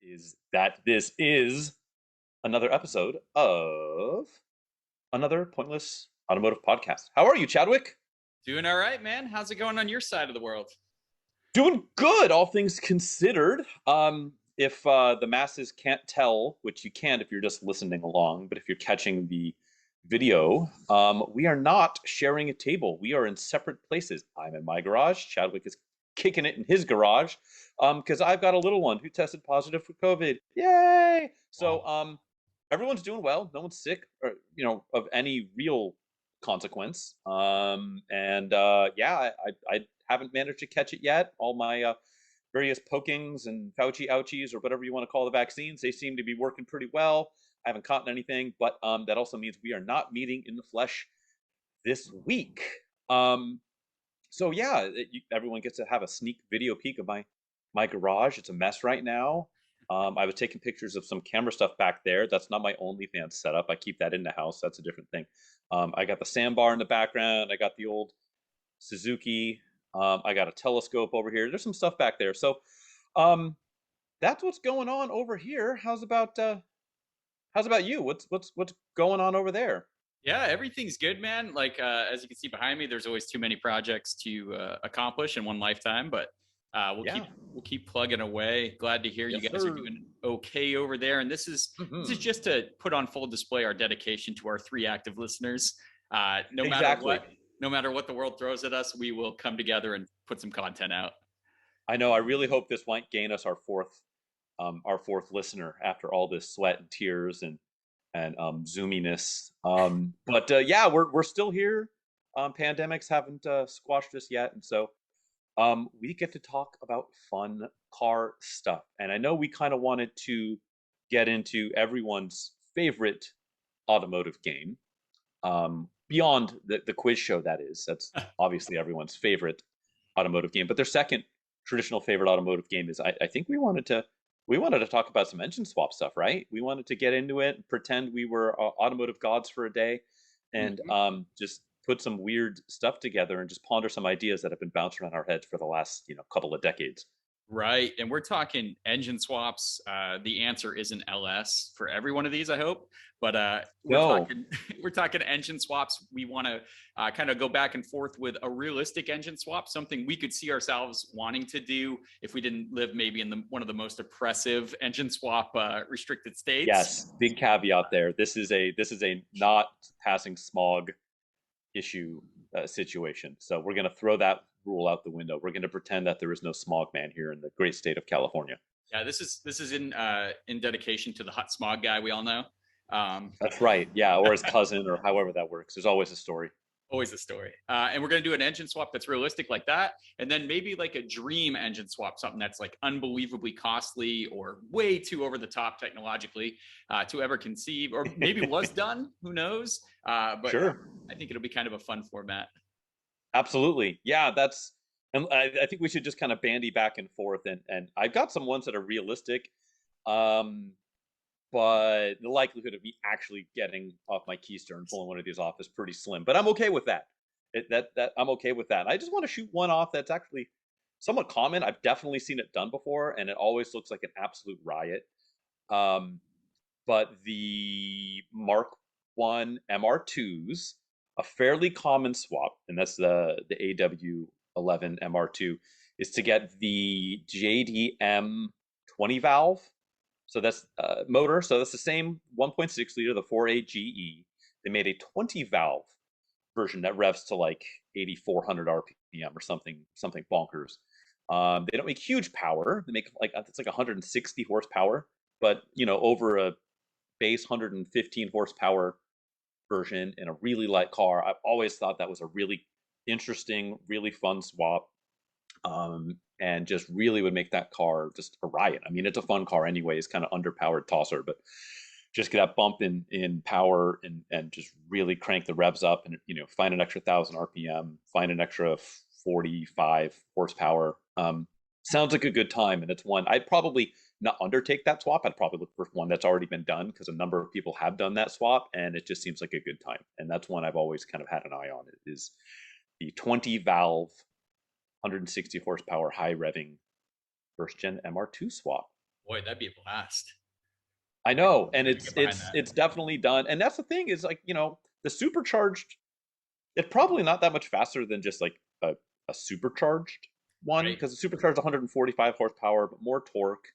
is that this is another episode of another pointless automotive podcast. How are you, Chadwick? Doing all right, man. How's it going on your side of the world? Doing good, all things considered. If the masses can't tell, which you can't if you're just listening along, but if you're catching the video, we are not sharing a table. We are in separate places. I'm in my garage. Chadwick is kicking it in his garage, because I've got a little one who tested positive for COVID. Yay! So, Wow. everyone's doing well. No one's sick, or of any real consequence. And yeah, I haven't managed to catch it yet. All my various pokings and Fauci ouchies, or whatever you want to call the vaccines, they seem to be working pretty well. I haven't caught anything, but that also means we are not meeting in the flesh this week. So yeah, everyone gets to have a sneak video peek of my garage. It's a mess right now. I was taking pictures of some camera stuff back there. That's not my OnlyFans setup. I keep that in the house. That's a different thing. I got the sandbar in the background. I got the old Suzuki. I got a telescope over here. There's some stuff back there. So um, that's what's going on over here. How's about you? What's going on over there? Yeah, everything's good, man. Like as you can see behind me, there's always too many projects to accomplish in one lifetime, but we'll Yeah. keep plugging away. Glad to hear you Yes, guys are sir. doing okay over there. And this is Hmm. just to put on full display our dedication to our three active listeners. No matter Exactly. what, no matter what the world throws at us, we will come together and put some content out. I know. I really hope this won't gain us our fourth listener after all this sweat and tears and zoominess. But yeah, we're still here. Pandemics haven't squashed us yet, and so we get to talk about fun car stuff. And I know we kind of wanted to get into everyone's favorite automotive game, beyond the quiz show. That's obviously everyone's favorite automotive game. But their second traditional favorite automotive game is I think we wanted to talk about some engine swap stuff, right? We wanted to get into it, pretend we were automotive gods for a day, and Mhm. just put some weird stuff together and just ponder some ideas that have been bouncing around our heads for the last couple of decades. Right. And we're talking engine swaps. The answer isn't LS for every one of these, I hope. But we're No, talking we're talking engine swaps. We want to kind of go back and forth with a realistic engine swap, something we could see ourselves wanting to do if we didn't live maybe in one of the most oppressive engine swap restricted states. yes, big caveat there. This is a not passing smog issue situation. So we're going to throw that rule out the window. We're going to pretend that there is no smog man here in the great state of California. Yeah, this is in dedication to the hot smog guy we all know. Um, That's right. Yeah, or his cousin, or however that works. There's always a story. Always a story. And we're going to do an engine swap that's realistic like that. And then maybe like a dream engine swap, something that's like unbelievably costly or way too over the top technologically to ever conceive, or maybe was done. Who knows? But Sure. I think it'll be kind of a fun format. Absolutely. Yeah, and I think we should just kind of bandy back and forth, and I've got some ones that are realistic. Um, but the likelihood of me actually getting off my keister and pulling one of these off is pretty slim. But I'm okay with that. That I'm okay with that. I just want to shoot one off that's actually somewhat common. I've definitely seen it done before, and it always looks like an absolute riot. Um, but the Mark One MR2s, a fairly common swap, and that's the AW11 MR2, is to get the JDM 20 valve. So that's motor. So that's the same 1.6 liter, the 4.8 GE. They made a 20 valve version that revs to like 8,400 RPM or something bonkers. They don't make huge power. They make like it's like 160 horsepower, but over a base 115 horsepower version in a really light car. I've always thought that was a really interesting, really fun swap, and just really would make that car just a riot. I mean, it's a fun car anyway. It's kind of underpowered tosser, but just get that bump in power and just really crank the revs up, and find an extra 1,000 RPM, find an extra 45 horsepower. Sounds like a good time, and it's one I'd probably not undertake that swap. I'd probably look for one that's already been done, because a number of people have done that swap, and it just seems like a good time. And that's one I've always kind of had an eye on. It is the 20 valve, 160 horsepower, high revving first gen MR2 swap. Boy, that'd be a blast. I know, and I can get behind that. it's definitely done. And that's the thing is like, the supercharged, it's probably not that much faster than just like a supercharged one, Right. because the supercharged 145 horsepower, but more torque.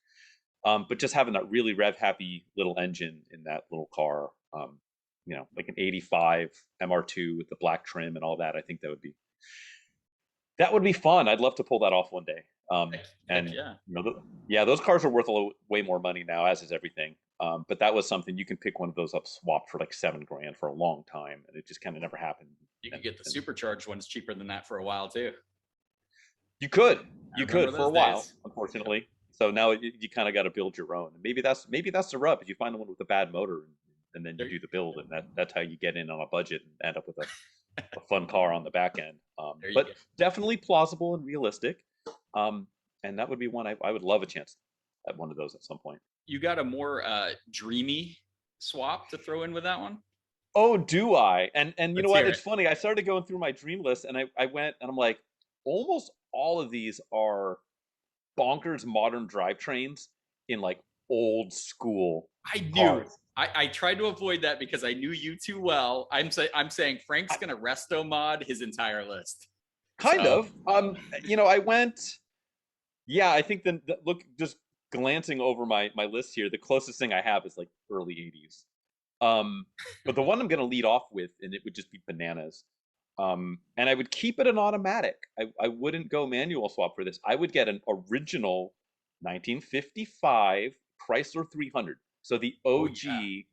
But just having that really rev happy little engine in that little car, like an 85 MR2 with the black trim and all that, I think that would be fun. I'd love to pull that off one day. Heck And yeah. yeah, those cars are worth way more money now, as is everything. But that was something you can pick one of those up swapped for like $7,000 for a long time, and it just kind of never happened. You And, could get the supercharged ones cheaper than that for a while too. you I remember could for those a while, days. Yep. unfortunately. So now you kind of got to build your own. And maybe that's the rub. If you find the one with a bad motor, and then you There, do the build, and that's how you get in on a budget and end up with a fun car on the back end. there you But go. definitely plausible and realistic. And that would be one I would love a chance at one of those at some point. You got a more dreamy swap to throw in with that one? Oh, do I? And you know Let's what? hear It's it. funny. I started going through my dream list, and I went and I'm like, almost all of these are bonkers modern drivetrains in like old school I knew. cars. I tried to avoid that because I knew you too well. I'm saying Frank's I, gonna resto mod his entire list. kind So of. I went. Yeah, I think look, just glancing over my list here, the closest thing I have is like early '80s. Um, but the one I'm gonna lead off with, and it would just be bananas. And I would keep it an automatic. I wouldn't go manual swap for this. I would get an original 1955 Chrysler 300. So the oh yeah. OG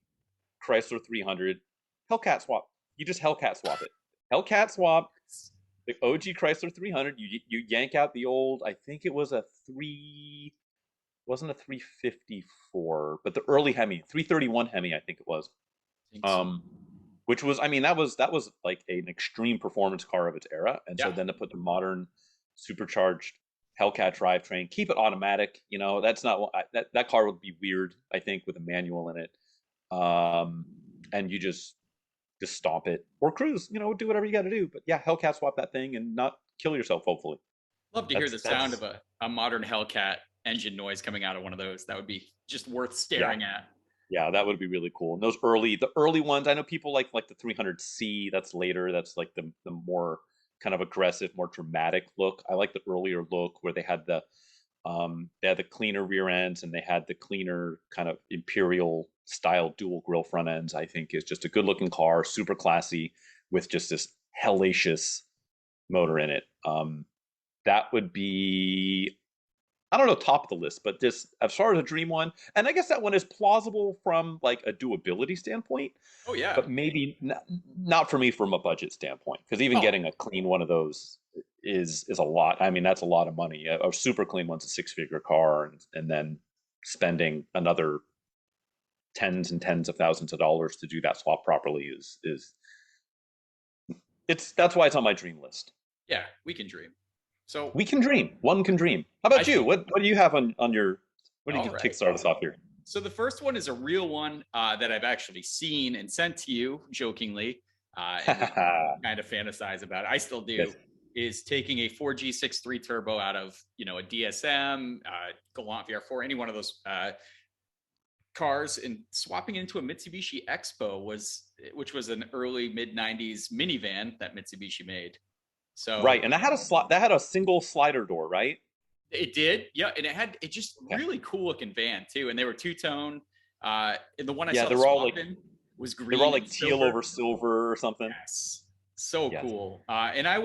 Chrysler 300 Hellcat swap. You just Hellcat swap it. Hellcat swap the OG Chrysler 300. You yank out the old. I think it was a three. Wasn't a 354, but the early Hemi, 331 Hemi, I think it was. I think so. Um, which was, I mean, that was like an extreme performance car of its era. And so Yeah. then to put the modern supercharged Hellcat drivetrain, keep it automatic, that's not what that car would be weird, I think, with a manual in it. Um, and you just stomp it or cruise, do whatever you got to do. But yeah, Hellcat swap that thing and not kill yourself. Hopefully, Love to hear that's the sound that's of a modern Hellcat engine noise coming out of one of those. That would be just worth yeah. staring at. Yeah, that would be really cool. And the early ones, I know people like the 300C. That's later. That's like the more kind of aggressive, more dramatic look. I like the earlier look where they had the cleaner rear ends and they had the cleaner kind of imperial style dual grill front ends. I think is just a good looking car, super classy, with just this hellacious motor in it. That would be, I don't know, top of the list, but just as far as a dream one, and I guess that one is plausible from like a doability standpoint, Oh yeah. but maybe not for me from a budget standpoint, because even Oh, getting a clean one of those is a lot. I mean, that's a lot of money. A super clean one's a six-figure car, and then spending another tens and tens of thousands of dollars to do that swap properly is that's why it's on my dream list. yeah, we can dream. So We can dream. One can dream. How I about you? think What do you have on your? What do all you right. kickstart us off here? So the first one is a real one that I've actually seen and sent to you jokingly, and we kind of fantasize about it. I still do. Yes. Is taking a 4G6 3 turbo out of a DSM, Galant VR4, any one of those cars, and swapping into a Mitsubishi Expo which was an early mid 90s minivan that Mitsubishi made. So Right, and that had a single slider door, right? it did, yeah, and it just Okay. really cool looking van too, and they were two tone. And the one I Yeah, saw they the were all swap like in was they were all green like and teal silver. over silver or something. Yes, so Yes. cool. And I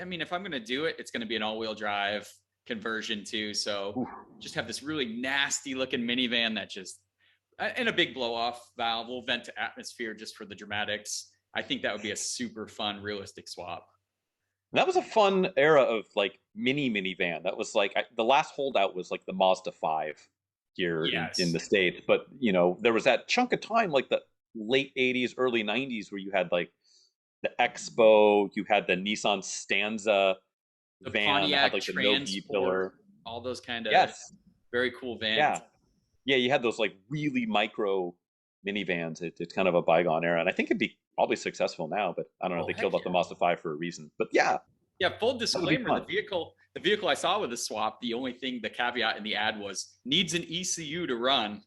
mean, if I'm gonna do it, it's gonna be an all-wheel drive conversion too. So Oof. just have this really nasty looking minivan that just and a big blow off valve, will vent to atmosphere just for the dramatics. I think that would be a super fun, realistic swap. That was a fun era of like minivan. That was like the last holdout was like the Mazda 5 here in Yes, the States. But there was that chunk of time, like the late '80s, early '90s, where you had like the Expo, you had the Nissan Stanza the van that had Pontiac like the no B Transport, pillar. all those kind of Yes. very cool vans. Yeah. Yeah, you had those like really micro minivans. It's kind of a bygone era, and I think it'd be probably successful now. But I don't know. Oh They killed heck off the yeah. Mazda 5 for a reason. But yeah, Yeah, full that would be disclaimer, fun. The vehicle I saw with the swap, the only thing, the caveat in the ad was needs an ECU to run.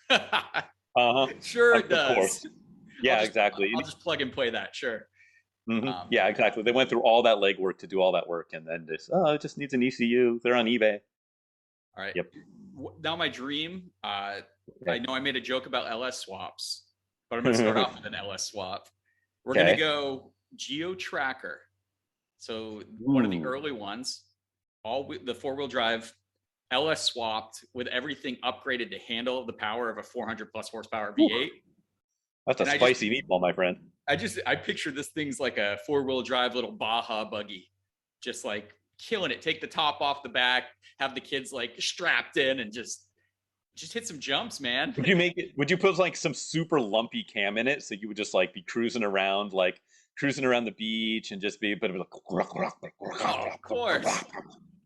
Uh-huh. Sure it Of does. course. Yeah, I'll exactly. just plug and play that. Sure. Yeah, exactly. They went through all that legwork to do all that work, and then just, oh, it just needs an ECU. They're on eBay. All right. Yep. Now my dream. I Okay. know I made a joke about LS swaps, but I'm going to start off with an LS swap. We're going to Okay. go Geo Tracker. So one of the Ooh, early ones, the 4-wheel drive LS swapped with everything upgraded to handle the power of a 400 plus horsepower Ooh. V8. That's a And spicy meatball, my friend. I picture this thing's like a 4-wheel drive little Baja buggy, just like killing it. Take the top off the back, have the kids like strapped in, and just hit some jumps, man. Would you make it? Would you put like some super lumpy cam in it, so you would just like be cruising around, the beach, and just be a bit of Oh, of course.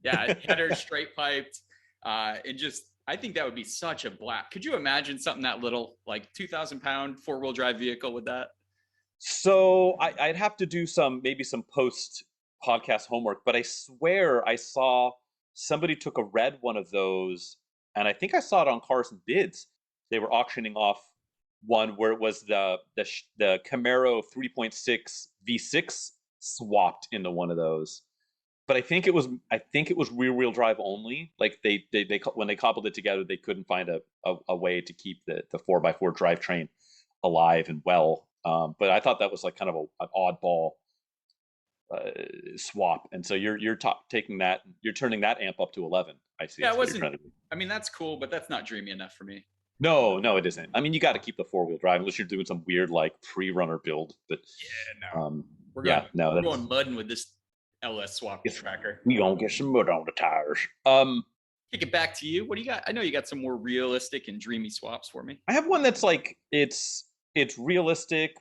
Yeah, header straight piped, and just I think that would be such a blast. Could you imagine something that little, like 2,000-pound 4-wheel drive vehicle with that? So I'd have to do maybe some post podcast homework, but I swear I saw somebody took a red one of those, and I think I saw it on Cars and Bids. They were auctioning off one where it was the Camaro 3.6 V6 swapped into one of those. But I think it was rear wheel drive only. Like they when they cobbled it together, they couldn't find a way to keep the 4x4 drivetrain alive and well. But I thought that was like kind of an oddball swap. And so taking that, you're turning that amp up to 11. I see. Yeah, it That's what you're wasn't. trying to do. I mean, that's cool, but that's not dreamy enough for me. No, no, it isn't. I mean, you got to keep the 4-wheel drive unless you're doing some weird like pre-runner build. But Yeah, no. yeah, no, We're that's going mudding with this LS swap tracker. we gonna get some mud on the tires. Kick it back to you. What do you got? I know you got some more realistic and dreamy swaps for me. I have one that's like it's realistic,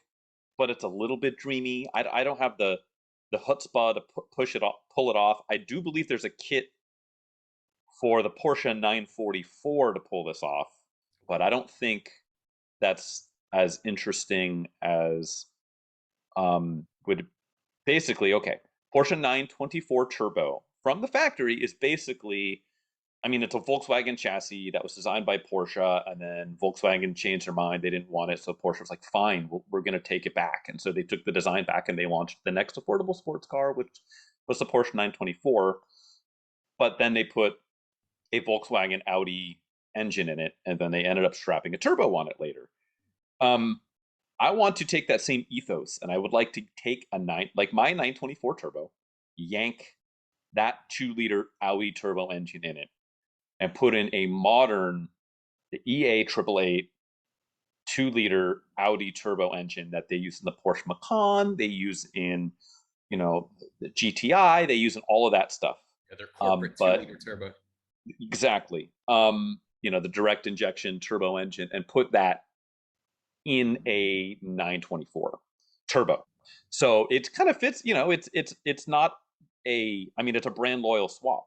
but it's a little bit dreamy. I don't have the chutzpah to pull it off. I do believe there's a kit for the Porsche 944 to pull this off, but I don't think that's as interesting as would basically okay. Porsche 924 Turbo from the factory is basically, I mean, it's a Volkswagen chassis that was designed by Porsche, and then Volkswagen changed their mind. They didn't want it, so Porsche was like, "Fine, we're going to take it back." And so they took the design back, and they launched the next affordable sports car, which was the Porsche 924. But then they put a Volkswagen Audi engine in it, and then they ended up strapping a turbo on it later. I want to take that same ethos, and I would like to take like my 924 turbo, yank that 2-liter Audi turbo engine in it, and put in a modern, the EA 888 2-liter Audi turbo engine that they use in the Porsche Macan, they use in, the GTI, they use in all of that stuff. Yeah, their corporate But 2-liter turbo. exactly, the direct injection turbo engine, and put that in a 924 turbo. So it kind of fits, it's not I mean, it's a brand loyal swap.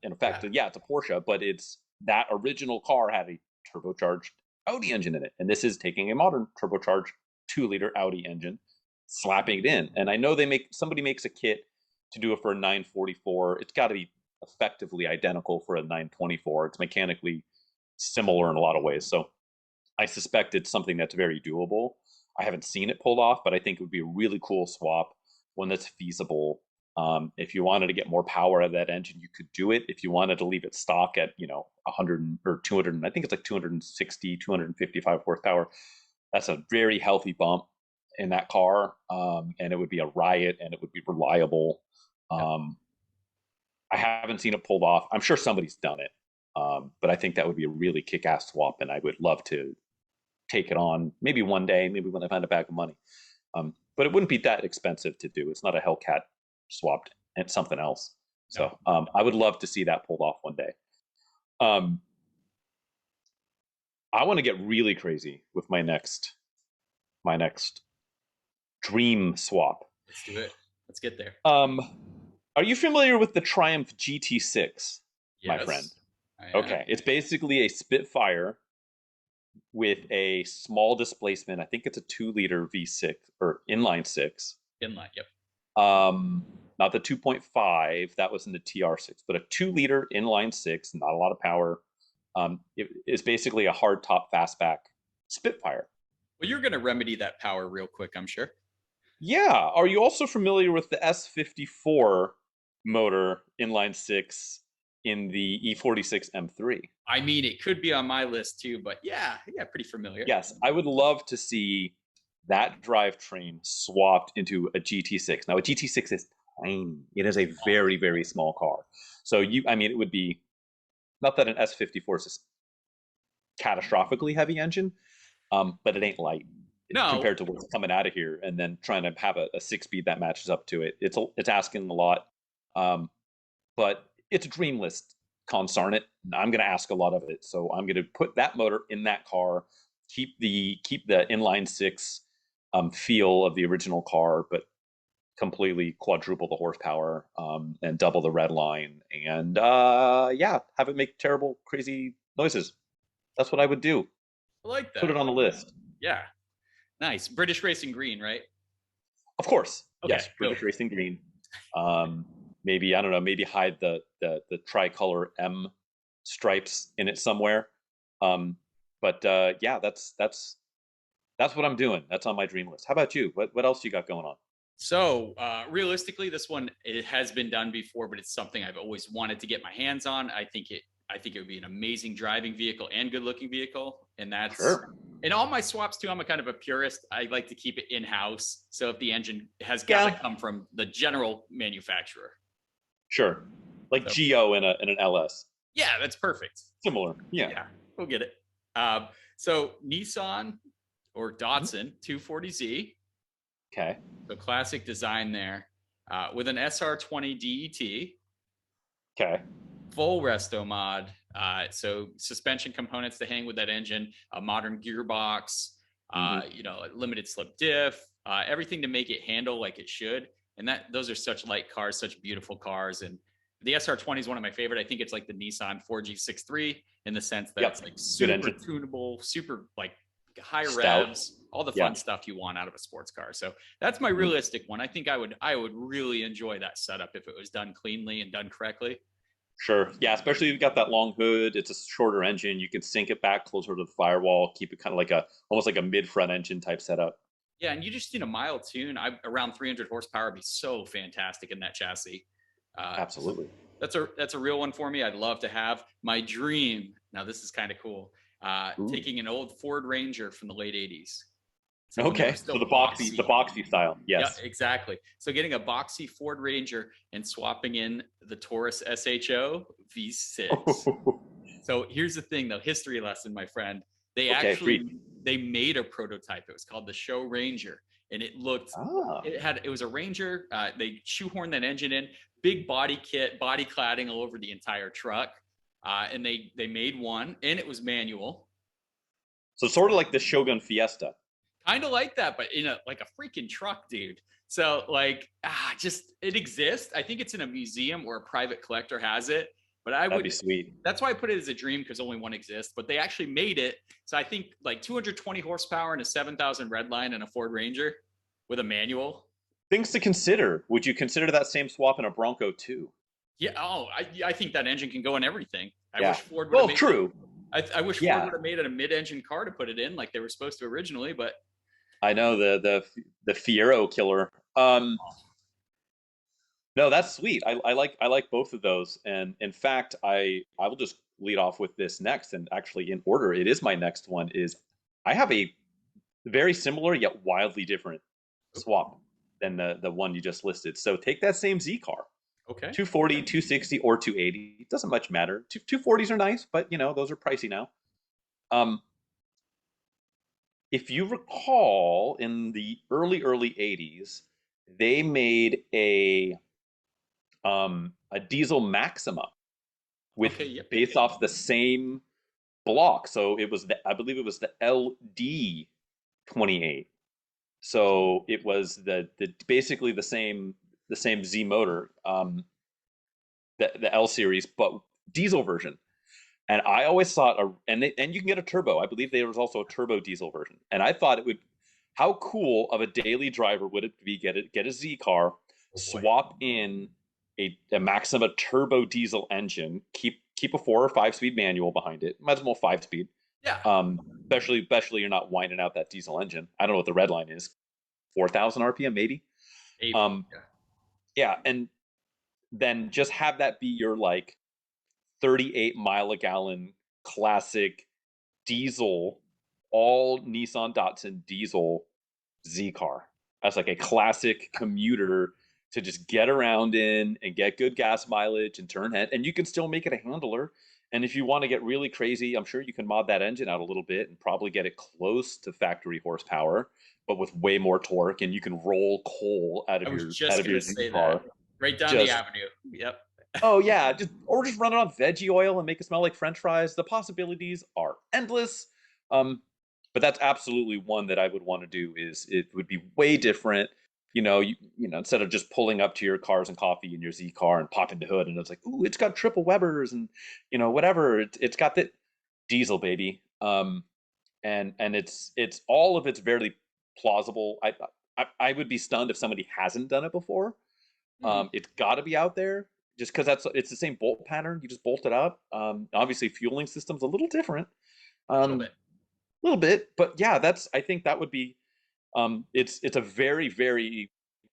In effect, yeah, it's a Porsche, but it's that original car had a turbocharged Audi engine in it. And this is taking a modern turbocharged 2-liter Audi engine, slapping it in. And I know somebody makes a kit to do it for a 944. It's got to be effectively identical for a 924. It's mechanically similar in a lot of ways. So I suspect it's something that's very doable. I haven't seen it pulled off, but I think it would be a really cool swap, one that's feasible. If you wanted to get more power out of that engine, you could do it. If you wanted to leave it stock at 100 or 200, I think it's like 260, 255 horsepower. That's a very healthy bump in that car, and it would be a riot, and it would be reliable. I haven't seen it pulled off. I'm sure somebody's done it, but I think that would be a really kick-ass swap, and I would love to take it on maybe one day, maybe when I find a bag of money. But it wouldn't be that expensive to do. It's not a Hellcat swapped and something else. So I would love to see that pulled off one day. I want to get really crazy with my next dream swap. Let's do it. Let's get there. Are you familiar with the Triumph GT6, my friend? Okay, it's basically a Spitfire with a small displacement. I think it's a 2-liter V6 or inline 6. Inline, yep. not the 2.5 that was in the TR6, but a 2-liter inline six, not a lot of power. It is basically a hard top fastback Spitfire. Well, you're going to remedy that power real quick, I'm sure. Yeah. Are you also familiar with the S54 motor inline six in the E46 M3? I mean, it could be on my list too, but yeah, pretty familiar. Yes, I would love to see that drivetrain swapped into a GT6. Now, a GT6 is tiny. It is a very, very small car. So I mean, it would be, not that an S54 is a catastrophically heavy engine, but it ain't light No, compared to what's coming out of here. And then trying to have a 6-speed that matches up to it. It's asking a lot. But it's a dream list, consarn it. I'm going to ask a lot of it. So I'm going to put that motor in that car, keep the inline six feel of the original car, but completely quadruple the horsepower and double the red line, and yeah, have it make terrible, crazy noises. That's what I would do. I like that. Put it on the list. Yeah, nice. British Racing Green, right? Of course. Okay, yes, British Racing Green. Maybe, I don't know, maybe hide the tricolor M stripes in it somewhere. But yeah, that's what I'm doing. That's on my dream list. How about you? What else you got going on? So realistically, this one, it has been done before, but it's something I've always wanted to get my hands on. I think it would be an amazing driving vehicle and good looking vehicle. And that's Sure. in all my swaps too. I'm a kind of a purist. I like to keep it in house. So if the engine has got to come from the general manufacturer. Sure. Like So, Geo in an LS. yeah, that's perfect. Similar. Yeah. Yeah, we'll get it. So Nissan or Datsun 240Z. Okay. The classic design there with an SR20 DET. Okay. Full resto mod. So suspension components to hang with that engine, a modern gearbox, you know, a limited slip diff, everything to make it handle like it should. And those are such light cars, such beautiful cars. And the SR20 is one of my favorite. I think it's like the Nissan 4G63 in the sense that it's like super tunable, super like high revs, all the fun stuff you want out of a sports car. So that's my realistic one. I think I would really enjoy that setup if it was done cleanly and done correctly. Sure. Yeah, especially if you've got that long hood. It's a shorter engine. You can sink it back closer to the firewall, keep it kind of like almost like a mid-front engine type setup. Yeah, and you just need a mild tune. Around 300 horsepower would be so fantastic in that chassis. Absolutely. That's a real one for me. I'd love to have. My dream. Now this is kind of cool. Taking an old Ford Ranger from the late 80s. So okay, so the boxy style. Yes, yeah, exactly. So getting a boxy Ford Ranger and swapping in the Taurus SHO V6. So here's the thing, though. History lesson, my friend. They they made a prototype. It was called the Show Ranger, and it looked. It was a Ranger. They shoehorned that engine in, big body kit, body cladding all over the entire truck, and they made one, and it was manual. So sort of like the Shogun Fiesta. Kind of like that, but in like a freaking truck, dude. So like, just it exists. I think it's in a museum or a private collector has it. But that'd be sweet. That's why I put it as a dream, because only one exists. But they actually made it. So I think like 220 horsepower and a 7,000 redline and a Ford Ranger with a manual. Things to consider. Would you consider that same swap in a Bronco too? Yeah. Oh, I think that engine can go in everything. I wish Ford would have made true. I wish Ford would have made it a mid-engine car to put it in like they were supposed to originally, but I know the Fiero killer. No, that's sweet. I like both of those. And in fact, I will just lead off with this next, and actually in order, it is my next one. Is I have a very similar yet wildly different swap than the one you just listed. So take that same Z car. Okay. 240, 260, or 280. It doesn't much matter. 240s are nice, but you know, those are pricey now. If you recall, in the early 80s, they made a diesel Maxima with based off the same block. So it was I believe it was the LD28. So it was the basically the same Z motor, the L series, but diesel version. And I always thought, and you can get a turbo. I believe there was also a turbo diesel version. And I thought it would, how cool of a daily driver would it be get a Z car, Oh boy. swap in a Maxima turbo diesel engine, keep a 4 or 5 speed manual behind it, might as well 5 speed. Yeah. Especially you're not winding out that diesel engine. I don't know what the red line is, 4,000 RPM maybe. Maybe. Um, Yeah. yeah, and then just have that be your like 38 mile a gallon classic diesel, all Nissan Datsun diesel Z car. That's like a classic commuter to just get around in and get good gas mileage and turn head. And you can still make it a handler. And if you want to get really crazy, I'm sure you can mod that engine out a little bit and probably get it close to factory horsepower, but with way more torque. And you can roll coal out I of was out just of your gonna Z say that. car. Right down the Just avenue. Yep. oh yeah, just run it on veggie oil and make it smell like French fries. The possibilities are endless. Um, but that's absolutely one that I would want to do. Is it would be way different. You know, instead of just pulling up to your cars and coffee in your Z car and popping the hood and it's like, ooh, it's got triple Webers and whatever. It's got the diesel baby. And it's all of it's very plausible. I would be stunned if somebody hasn't done it before. Hmm. It's got to be out there just because it's the same bolt pattern. You just bolt it up. Obviously, fueling system's a little different, A little a bit. little bit, but yeah, I think that would be. It's a very very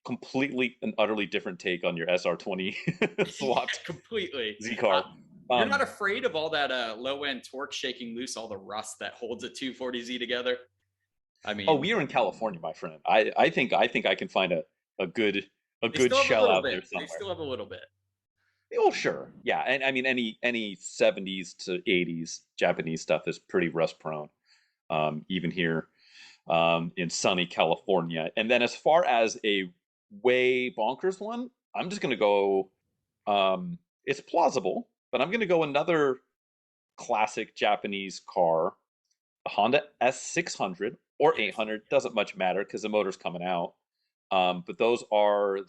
completely and utterly different take on your SR20 Yeah, swapped completely. Z Uh, car. you're not Um, afraid of all that low end torque shaking loose all the rust that holds a 240Z together? I oh, mean, we are in California, my friend. I think I can find a good a they good still have a shell little out bit. there They somewhere. still have a little bit. Oh, sure. Yeah. And I mean, any 70s to 80s Japanese stuff is pretty rust prone, even here in sunny California. And then as far as a way bonkers one, I'm just going to go, it's plausible, but I'm going to go another classic Japanese car, a Honda S600 or Yes. 800, doesn't much matter because the motor's coming out. But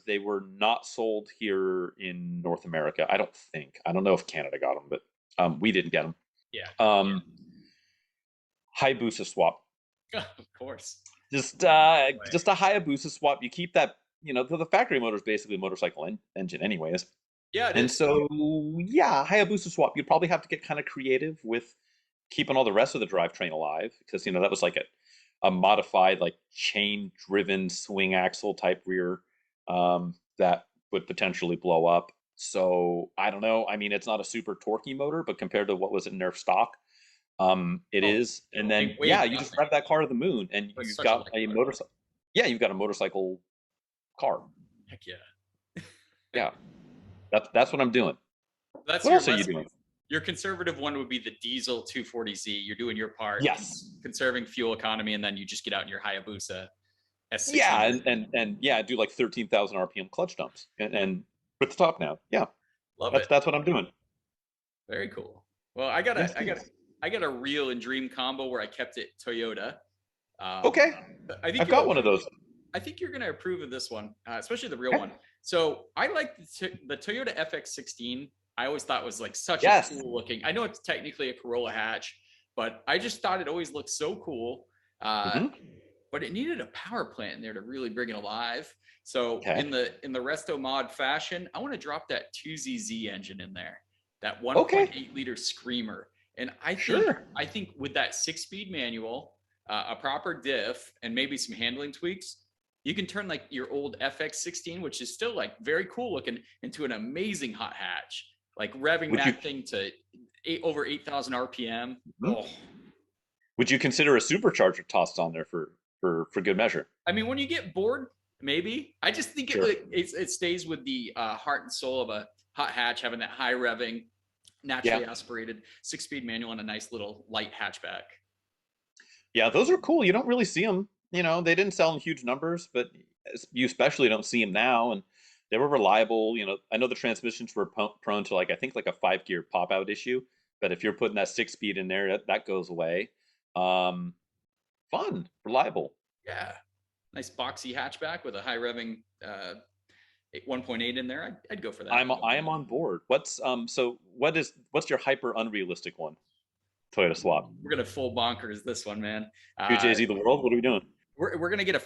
they were not sold here in North America. I don't think. I don't know if Canada got them, but we didn't get them. Yeah. Um, Hayabusa swap. Yeah. Of course. Just a Hayabusa swap. You keep that. The factory motor is basically a motorcycle engine, anyways. Yeah, it And is. so, yeah, Hayabusa swap. You'd probably have to get kind of creative with keeping all the rest of the drivetrain alive because that was like a modified like chain driven swing axle type rear that would potentially blow up. So I don't know. I mean, it's not a super torquey motor, but compared to what was in Nerf stock, it Oh, is. And then it yeah, weighed you just nothing. rev that car to the moon, and It was you've such a got light a car. motorcycle. Yeah, you've got a motorcycle car. Heck yeah. Yeah, that's what I'm doing. That's What your else are you less doing? your conservative one would be the diesel 240Z. You're doing your part, Yes. conserving fuel economy, and then you just get out in your Hayabusa Yeah, S600. and yeah, do like 13,000 RPM clutch dumps and with the top now. Yeah, Love that's it. that's what I'm doing. Very cool. Well, I got Yes, a I got yes. I got a real and dream combo where I kept it Toyota. Um, Okay, I think I've you'll got one of those. I think you're going to approve of this one, especially the real Okay. one. So I like the Toyota FX16. I always thought was like such a Yes. cool looking. I know it's technically a Corolla hatch, but I just thought it always looked so cool. Uh, Hmm. but it needed a power plant in there to really bring it alive. So Okay. in the resto mod fashion, I want to drop that 2ZZ engine in there, that Okay. 1.8 liter screamer. And Sure. I think with that 6-speed manual, a proper diff, and maybe some handling tweaks, you can turn like your old FX16, which is still like very cool looking, into an amazing hot hatch. Like revving Would you that thing to over 8,000 RPM. mhm. Oh, Would you consider a supercharger tossed on there for good measure? I mean, when you get bored, maybe. I just think Sure. it stays with the heart and soul of a hot hatch, having that high revving, Yeah. naturally aspirated 6-speed manual and a nice little light hatchback. Yeah, those are cool. You don't really see them. They didn't sell in huge numbers, but you especially don't see them now. And they were reliable. I know the transmissions were prone to like I think like a 5 gear pop out issue, but if you're putting that 6 speed in there, that goes away. Um, Fun, reliable. Yeah, nice boxy hatchback with a high revving 1.8 in there. I'd go for that. I am on board. What's your hyper unrealistic one? Toyota swap. We're gonna full bonkers this one, man. Two Uh, JZ the world. What are we doing? we're gonna get a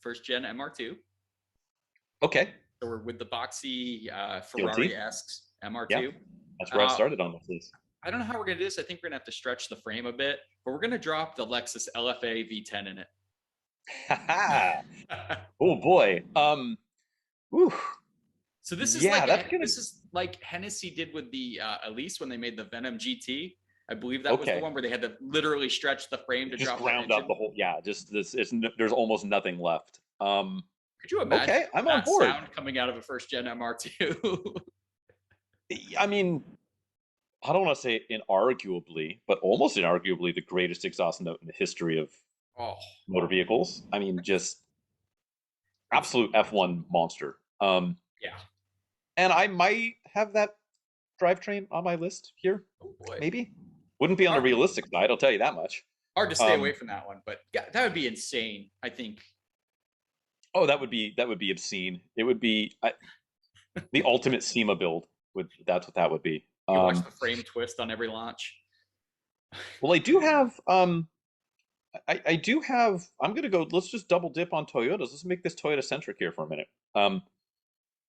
first gen MR2. Okay. So we're with the boxy Guilty. Ferrari-esque Yeah, MR2. that's where I Uh, started on this list. I don't know how we're gonna do this. I think we're gonna have to stretch the frame a bit, but we're gonna drop the Lexus LFA V10 in it. Oh boy. Whew. So Yeah, that's gonna. this is like Hennessy did with the Elise when they made the Venom GT. I believe that was the Okay. one where they had to literally stretch the frame to Just drop the ground up engine. the whole. Yeah, just this. There's almost nothing left. Could you imagine Okay, I'm on that board. sound coming out of a first gen MR2? I mean, I don't want to say inarguably, but almost inarguably the greatest exhaust note in the history of Oh, motor vehicles. I mean, just it's absolute F1 monster. yeah. And I might have that drivetrain on my list here, Oh boy. maybe. Wouldn't be on the Hard, realistic side, I'll tell you that much. hard to stay away from that one, but yeah, that would be insane. I think. Oh, that would be obscene. It would be the ultimate SEMA build. That's what that would be. You watch the frame twist on every launch. Well, I do have I do have. I'm gonna go. Let's just double dip on Toyotas. Let's make this Toyota centric here for a minute.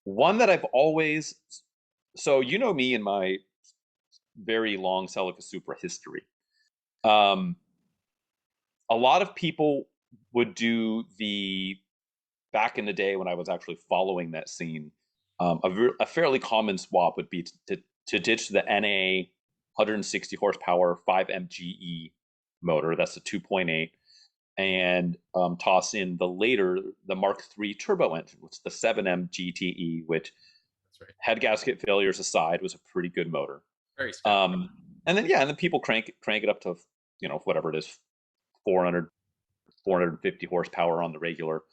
One that I've always. So you know me and my very long Celica Supra history. Um, a lot of people would do the back in the day when I was actually following that scene. A fairly common swap would be to ditch the NA 160 horsepower 5 MGE motor. That's the 2.8, and toss in the Mark III turbo engine, which is the 7M GTE, which That's right. head gasket failures aside was a pretty good motor. Very special. And then people crank it up to whatever it is, 400 450 horsepower on the regular,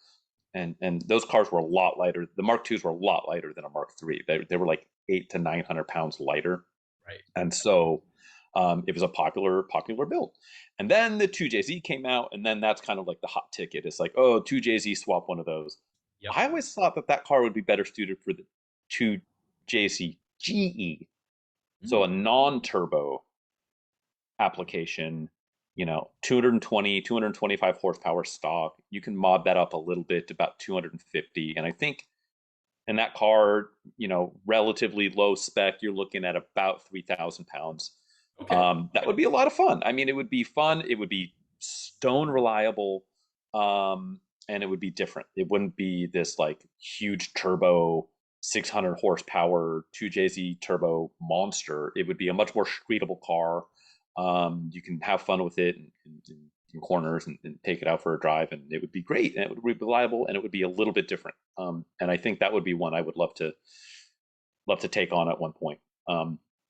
and those cars were a lot lighter. The Mark IIs were a lot lighter than a Mark III. They were like 800 to 900 pounds lighter, Right. and so it was a popular build. And then the 2JZ came out, and then that's kind of like the hot ticket. It's like, oh, 2JZ, swap one of those. Yep. I always thought that car would be better suited for the 2JZ GE, so a non-turbo application, 220, 225 horsepower stock. You can mod that up a little bit to about 250. And I think in that car, relatively low spec, you're looking at about 3,000 pounds. Okay. That would be a lot of fun. I mean, it would be fun. It would be stone reliable. And it would be different. It wouldn't be this like huge turbo 600 horsepower 2JZ turbo monster. It would be a much more streetable car. You can have fun with it in corners and take it out for a drive, and it would be great, and it would be reliable, and it would be a little bit different. And I think that would be one I would love to take on at one point.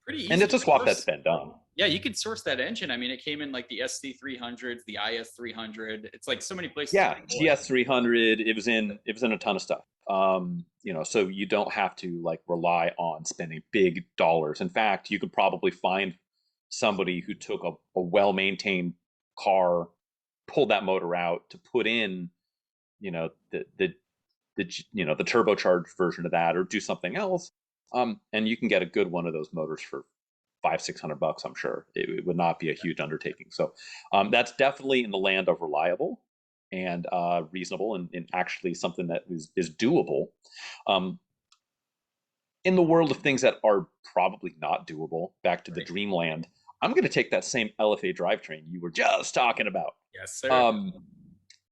Pretty easy. And it's a swap that's been done. Yeah, you could source that engine. I mean, it came in like the SC300s, the IS300. It's like so many places. Yeah, GS300. It was in a ton of stuff. So you don't have to like rely on spending big dollars. In fact, you could probably find somebody who took a well-maintained car, pulled that motor out to put in, the turbocharged version of that, or do something else. And you can get a good one of those motors for $500-600. I'm sure it would not be a huge undertaking. So that's definitely in the land of reliable and reasonable, and actually something that is doable. In the world of things that are probably not doable, back to the dreamland, I'm going to take that same LFA drivetrain you were just talking about. Yes, sir.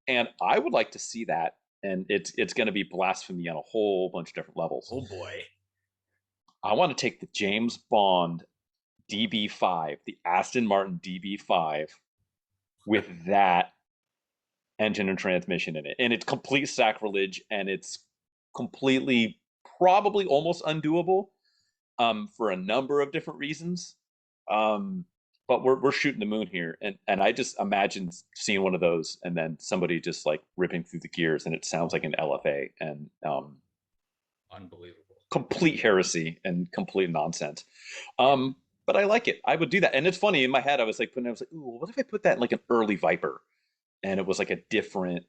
And I would like to see that, and it's going to be blasphemy on a whole bunch of different levels. Oh boy. I want to take the James Bond DB5, the Aston Martin DB5, with that engine and transmission in it. And it's complete sacrilege, and it's completely, probably almost undoable for a number of different reasons. But we're shooting the moon here, and I just imagine seeing one of those, and then somebody just like ripping through the gears, and it sounds like an LFA, and unbelievable, complete heresy and complete nonsense. But I like it. I would do that, and it's funny in my head. I was like, ooh, what if I put that in like an early Viper, and it was like a different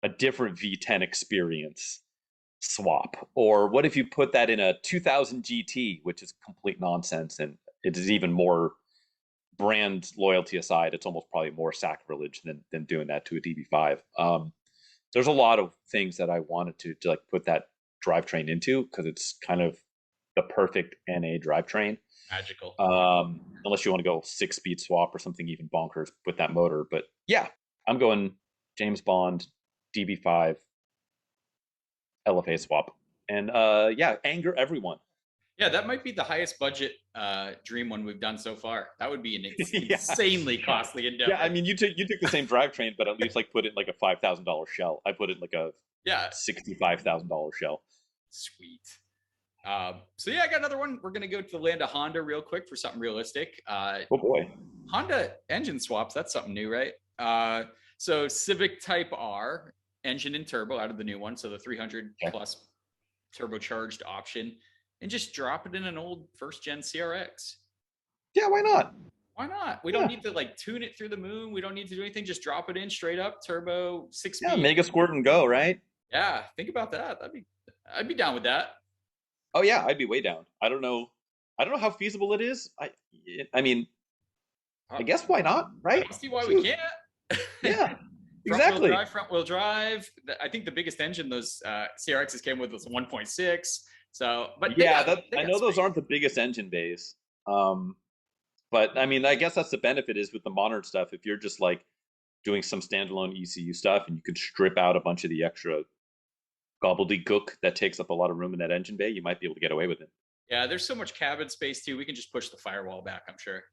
V10 experience swap, or what if you put that in a 2000 GT, which is complete nonsense, and it is even more, brand loyalty aside, it's almost probably more sacrilege than doing that to a DB5. There's a lot of things that I wanted to like put that drivetrain into because it's kind of the perfect NA drivetrain. Magical. Unless you want to go 6-speed swap or something even bonkers with that motor. But yeah, I'm going James Bond DB5 LFA swap. And yeah, anger everyone. Yeah, that might be the highest budget dream one we've done so far. That would be an Yeah. insanely costly endeavor. Yeah, I mean, you took the same drivetrain, but at least like put it in like a $5,000 shell. I put it in like a yeah, $65,000 shell. sweet. So yeah, I got another one. We're gonna go to the land of Honda real quick for something realistic. Oh boy, Honda engine swaps. That's something new, right? So Civic Type R engine and turbo out of the new one, so the 300 plus turbocharged option, and just drop it in an old first gen CRX. Yeah, why not? Why not? We don't need to like tune it through the moon. We don't need to do anything. Just drop it in straight up, turbo, 6-speed. Yeah, mega squirt and go, right? Yeah, think about that. I'd be down with that. Oh yeah, I'd be way down. I don't know how feasible it is. I mean, I guess why not, right? I don't see why we can't. Yeah, exactly. Front wheel drive. I think the biggest engine those CRXs came with was 1.6. So, but yeah, I know those aren't the biggest engine bays. But I mean, I guess that's the benefit is with the modern stuff. If you're just like doing some standalone ECU stuff, and you could strip out a bunch of the extra gobbledygook that takes up a lot of room in that engine bay, you might be able to get away with it. Yeah, there's so much cabin space too. We can just push the firewall back, I'm sure.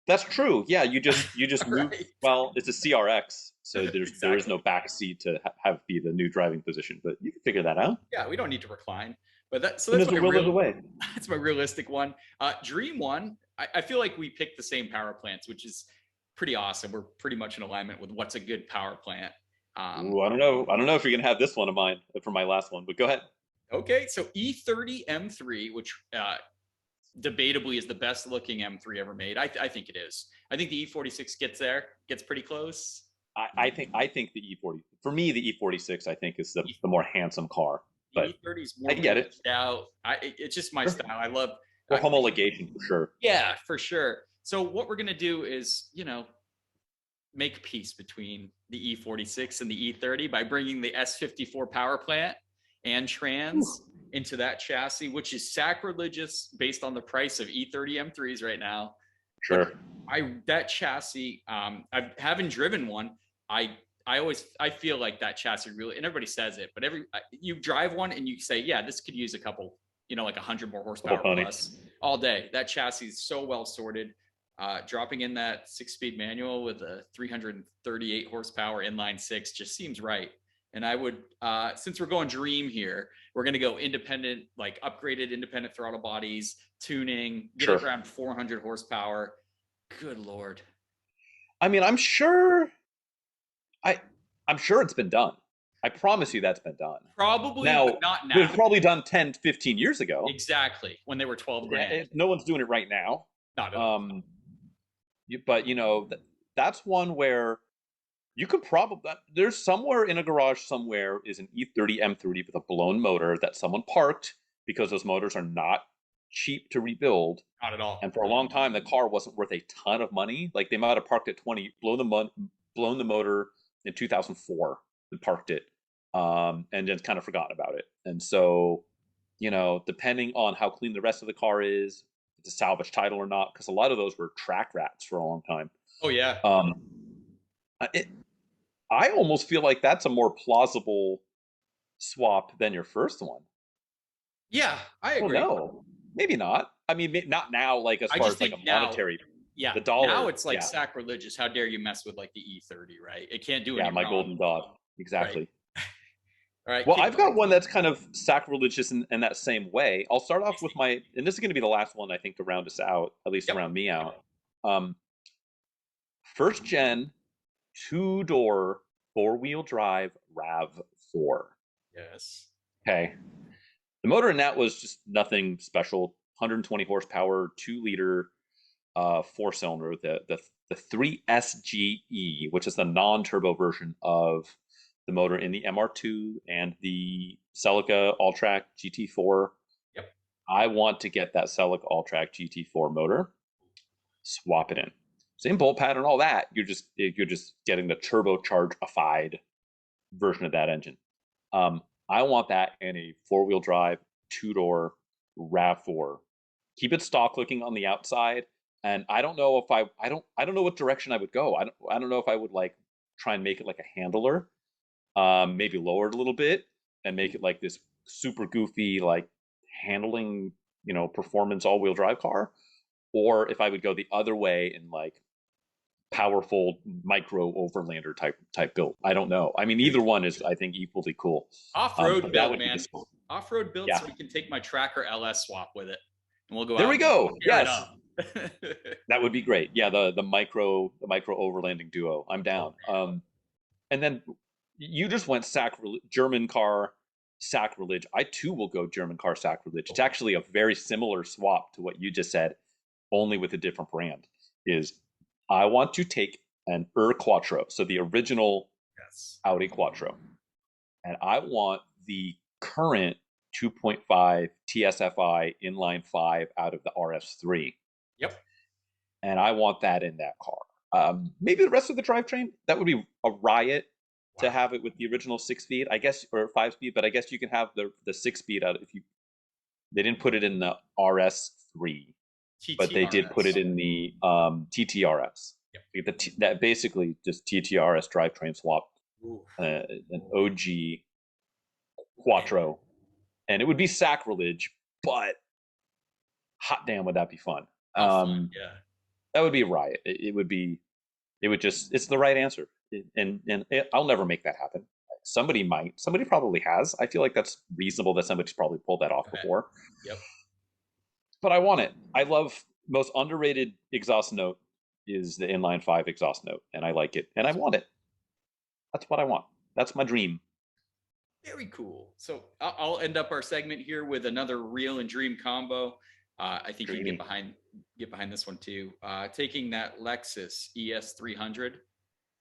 That's true. Yeah, you just move. Right. Well, it's a CRX, so Exactly. there is no back seat to have be the new driving position, but you can figure that out. Yeah, we don't need to recline. But that's that's my realistic one. Dream one, I feel like we picked the same power plants, which is pretty awesome. We're pretty much in alignment with what's a good power plant. Ooh, I don't know if you're gonna have this one of mine for my last one, but go ahead. Okay, so E30 M3, which debatably is the best looking M3 ever made. I think it is. I think the E46 gets pretty close. I think the E40 for me the E46 I think is the more handsome car. But E30 is more I get it. Out. It's just my style. I love homologation for sure. Yeah, for sure. So what we're gonna do is, make peace between the E46 and the E30 by bringing the S54 power plant and trans into that chassis, which is sacrilegious based on the price of E30 M3s right now. Sure. That chassis, I haven't driven one. I feel like that chassis really, and everybody says it, but you drive one and you say, yeah, this could use a couple, like 100 more horsepower plus all day. That chassis is so well sorted. Dropping in that 6-speed manual with a 338 horsepower inline 6 just seems right. And I would, since we're going dream here, we're going to go independent, like upgraded independent throttle bodies, tuning, get around 400 horsepower. Good Lord. I mean, I'm sure it's been done. I promise you that's been done. Probably, now, but not now. It was probably done 10, 15 years ago. Exactly. When they were 12 grand. No one's doing it right now. Not at all. But, that's one where you could probably, there's somewhere in a garage somewhere is an E30 M30 with a blown motor that someone parked because those motors are not cheap to rebuild. Not at all. And for a long time, the car wasn't worth a ton of money. Like they might have parked at 20, blown the motor in 2004 and parked it, and just kind of forgotten about it. And so, depending on how clean the rest of the car is, if it's a salvage title or not, because a lot of those were track rats for a long time. Oh yeah. I almost feel like that's a more plausible swap than your first one. Yeah, I agree. No, maybe not. I mean, not now. Like as far as like a monetary. Yeah, the dollar. Now it's like sacrilegious. How dare you mess with like the E30, right? It can't do it. Yeah, my golden dog. Exactly. Right. All right. Well, I've got one that's kind of sacrilegious in that same way. I'll start off with and this is going to be the last one I think to round us out, at least to round me out. First gen 2-door 4-wheel drive RAV4. Yes. Okay. The motor in that was just nothing special. 120 horsepower, 2-liter, 4-cylinder. The 3SGE, which is the non-turbo version of the motor in the MR2 and the Celica All-Track GT4. Yep. I want to get that Celica All-Track GT4 motor, swap it in. Same bolt pattern, all that. You're just getting the turbocharged-ified version of that engine. I want that in a 4-wheel drive, 2-door RAV4. Keep it stock looking on the outside. And I don't know if I don't know what direction I would go. I don't know if I would like try and make it like a handler, maybe lower it a little bit and make it like this super goofy like handling, performance all-wheel drive car, or if I would go the other way and like powerful micro overlander type build. I don't know. I mean, either one is I think equally cool. Off-road That build, would be man. the Off-road build, yeah. so we can take my Tracker LS swap with it, and we'll go There out we and go. tear it Yes, up. that would be great. Yeah, the micro overlanding duo. I'm down. And then you just went German car sacrilege. I too will go German car sacrilege. It's actually a very similar swap to what you just said, only with a different brand. Is I want to take an Quattro, so the original Yes. Audi Quattro, and I want the current 2.5 TSFI inline 5 out of the RS3. Yep. And I want that in that car. Maybe the rest of the drivetrain, that would be a riot to have it with the original 6-speed, I guess, or 5-speed, but I guess you can have the 6-speed out if you. They didn't put it in the RS3, but they did put it in the TTRS. Yep. That basically just TTRS drivetrain swap, an OG Quattro, and it would be sacrilege, but hot damn, would that be fun? Yeah, that would be a riot. It would just, it's the right answer, and I'll never make that happen. Somebody might, somebody probably has. I feel like that's reasonable that somebody's probably pulled that off before. Yep. But I want it. I love most underrated exhaust note is the inline 5 exhaust note, and I like it, and I want it. That's what I want. That's my dream. Very cool. So I'll end up our segment here with another real and dream combo. I think you can get behind this one too. Taking that Lexus ES300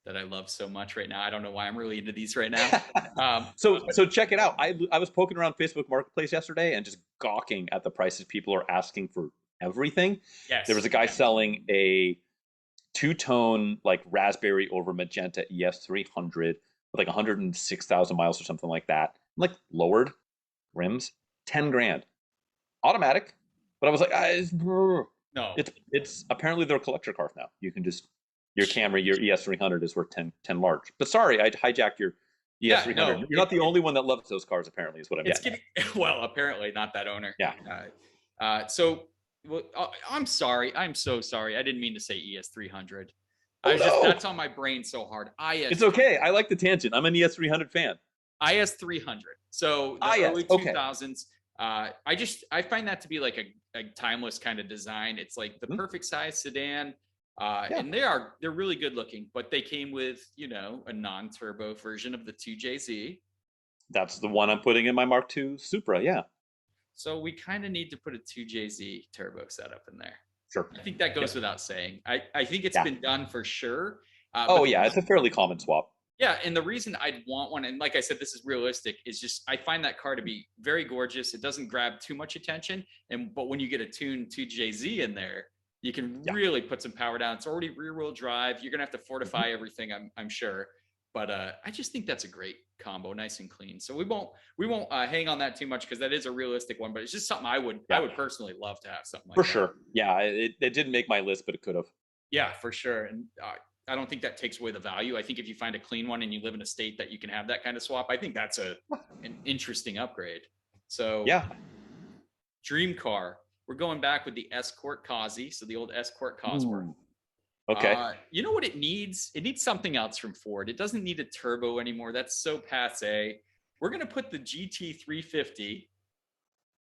that I love so much right now. I don't know why I'm really into these right now. So check it out. I was poking around Facebook Marketplace yesterday and just gawking at the prices people are asking for everything. Yes. There was a guy selling a 2-tone like raspberry over magenta ES300 with like 106,000 miles or something like that. Like lowered rims, 10 grand, automatic. But I was like, no, it's apparently they're collector cars now. You can just your Camry, your ES300 is worth 10 large. But sorry, I hijacked your ES300. No, You're not the only one that loves those cars, apparently, is what I'm getting. Well, apparently not that owner. Yeah. Well, I'm sorry. I'm so sorry. I didn't mean to say ES300. That's on my brain so hard. It's okay. I like the tangent. I'm an ES300 fan. IS300. So the early 2000s. I find that to be like a timeless kind of design. It's like the perfect size sedan. And they're really good looking, but they came with, a non-turbo version of the 2JZ. That's the one I'm putting in my Mark II Supra. Yeah. So we kind of need to put a 2JZ turbo setup in there. Sure. I think that goes without saying. I think it's been done for sure. It's a fairly common swap. Yeah, and the reason I'd want one, and like I said, this is realistic, is just I find that car to be very gorgeous. It doesn't grab too much attention, but when you get a tuned 2JZ in there, you can really put some power down. It's already rear-wheel drive. You're gonna have to fortify everything, I'm sure. But I just think that's a great combo, nice and clean. So we won't hang on that too much because that is a realistic one. But it's just something I would personally love to have something like that. For sure. Yeah, it didn't make my list, but it could have. Yeah, for sure. And I don't think that takes away the value. I think if you find a clean one and you live in a state that you can have that kind of swap, I think that's an interesting upgrade. So dream car. We're going back with the Escort Kazi, so the old Escort Cosworth. Okay. You know what it needs? It needs something else from Ford. It doesn't need a turbo anymore. That's so passe. We're going to put the GT350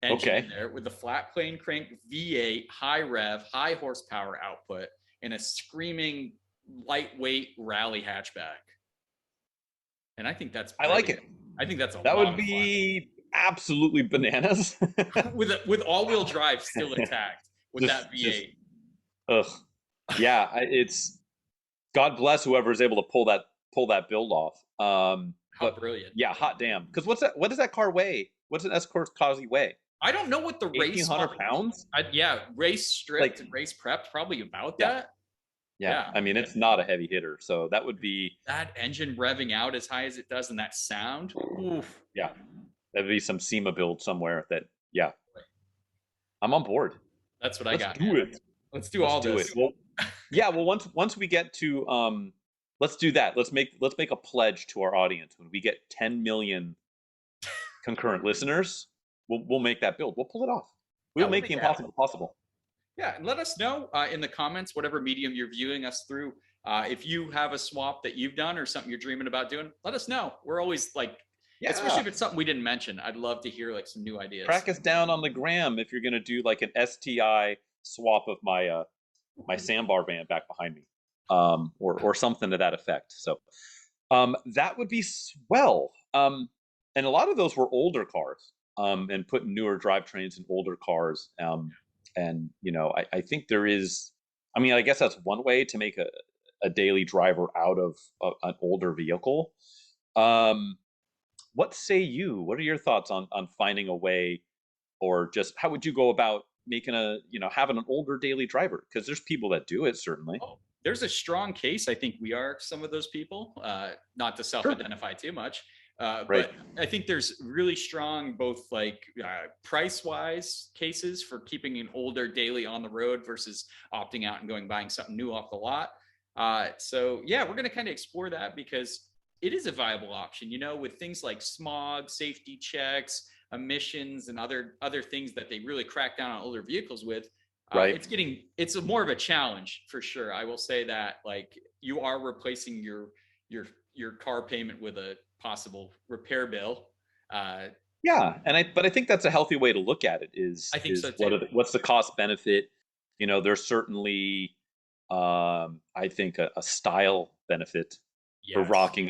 engine in there with the flat plane crank V8, high rev, high horsepower output, and a screaming lightweight rally hatchback. And I think that's brilliant. I like it. I think that's that would be absolutely bananas. with all-wheel drive still intact with that V8. Yeah, it's God bless whoever is able to pull that build off. How brilliant! Yeah, hot damn. Because what does that car weigh? What's an Escort Kazi weigh? I don't know what the race 1,800 pounds. Race stripped and race prepped, probably about that. Yeah, I mean it's not a heavy hitter, so that would be that engine revving out as high as it does, and that sound. Oof. Yeah, That'd be some SEMA build somewhere. That yeah, I'm on board. That's what I Let's got, do man. it. Let's do Let's all do it. this. Well, yeah. Well, once we get to let's do that. Let's make a pledge to our audience. When we get 10 million concurrent listeners, we'll make that build. We'll pull it off. Yeah, We'll we'll make make the it happen. impossible possible. Yeah, and let us know in the comments, whatever medium you're viewing us through. If you have a swap that you've done or something you're dreaming about doing, let us know. We're always like, especially Yeah. if it's something we didn't mention, I'd love to hear like some new ideas. Track us down on the gram if you're gonna do like an STI swap of my sandbar band back behind me, or something to that effect. So, that would be swell. And a lot of those were older cars, and putting newer drivetrains in older cars. And I think there is. I mean, I guess that's one way to make a daily driver out of an older vehicle. Um, what say you? What are your thoughts on finding a way, or just how would you go about making having an older daily driver? Because there's people that do it, certainly. Oh, there's a strong case. I think we are some of those people, not to Sure. self-identify too much. Right. But I think there's really strong both like price-wise cases for keeping an older daily on the road versus opting out and going buying something new off the lot. So yeah, we're going to kind of explore that because it is a viable option, with things like smog, safety checks, emissions, and other things that they really crack down on older vehicles with. Right. It's more of a challenge for sure. I will say that, like, you are replacing your car payment with a possible repair bill. Yeah, but I think that's a healthy way to look at it. I think so What too. what's the cost benefit? There's certainly, I think a style benefit for Yes. rocking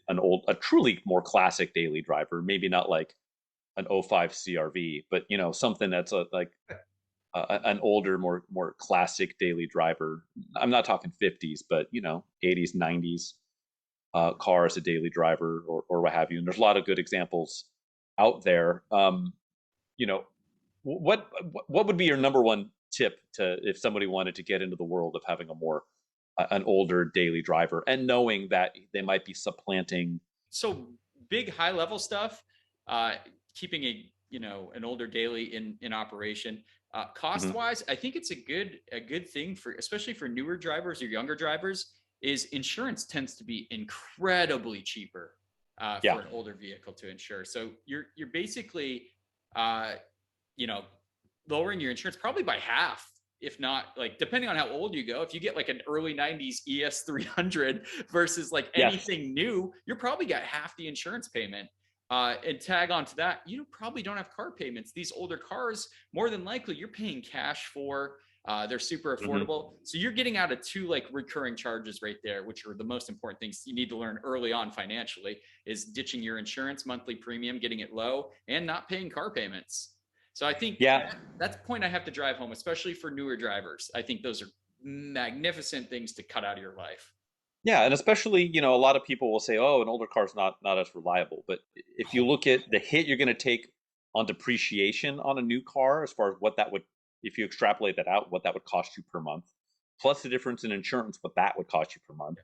a truly more classic daily driver. Maybe not like an '05 CRV, but something that's an older, more classic daily driver. I'm not talking 50s, but '80s, '90s car as a daily driver, or what have you. And there's a lot of good examples out there. You know, what would be your number one tip to if somebody wanted to get into the world of having an older daily driver and knowing that they might be supplanting? So big high level stuff, uh, keeping an older daily in operation. Cost Mhm. wise, I think it's a good thing for, especially for newer drivers or younger drivers, is insurance tends to be incredibly cheaper Yeah. for an older vehicle to insure. So you're basically uh, you know lowering your insurance probably by half, if not, like, depending on how old you go. If you get like an early 90s ES300 versus like Yes. anything new, you're probably got half the insurance payment. And tag on to that, you probably don't have car payments. These older cars, more than likely, you're paying cash for. They're super Hmm. affordable. So you're getting out of two like recurring charges right there, which are the most important things you need to learn early on financially, is ditching your insurance monthly premium, getting it low, and not paying car payments. So I think Yeah. that's the point I have to drive home, especially for newer drivers. I think those are magnificent things to cut out of your life. Yeah, and especially, a lot of people will say, "Oh, an older car's not as reliable." But if you Oh, look at the hit you're going to take on depreciation on a new car, as far as what that would, if you extrapolate that out, what that would cost you per month, plus the difference in insurance, what that would cost you per month,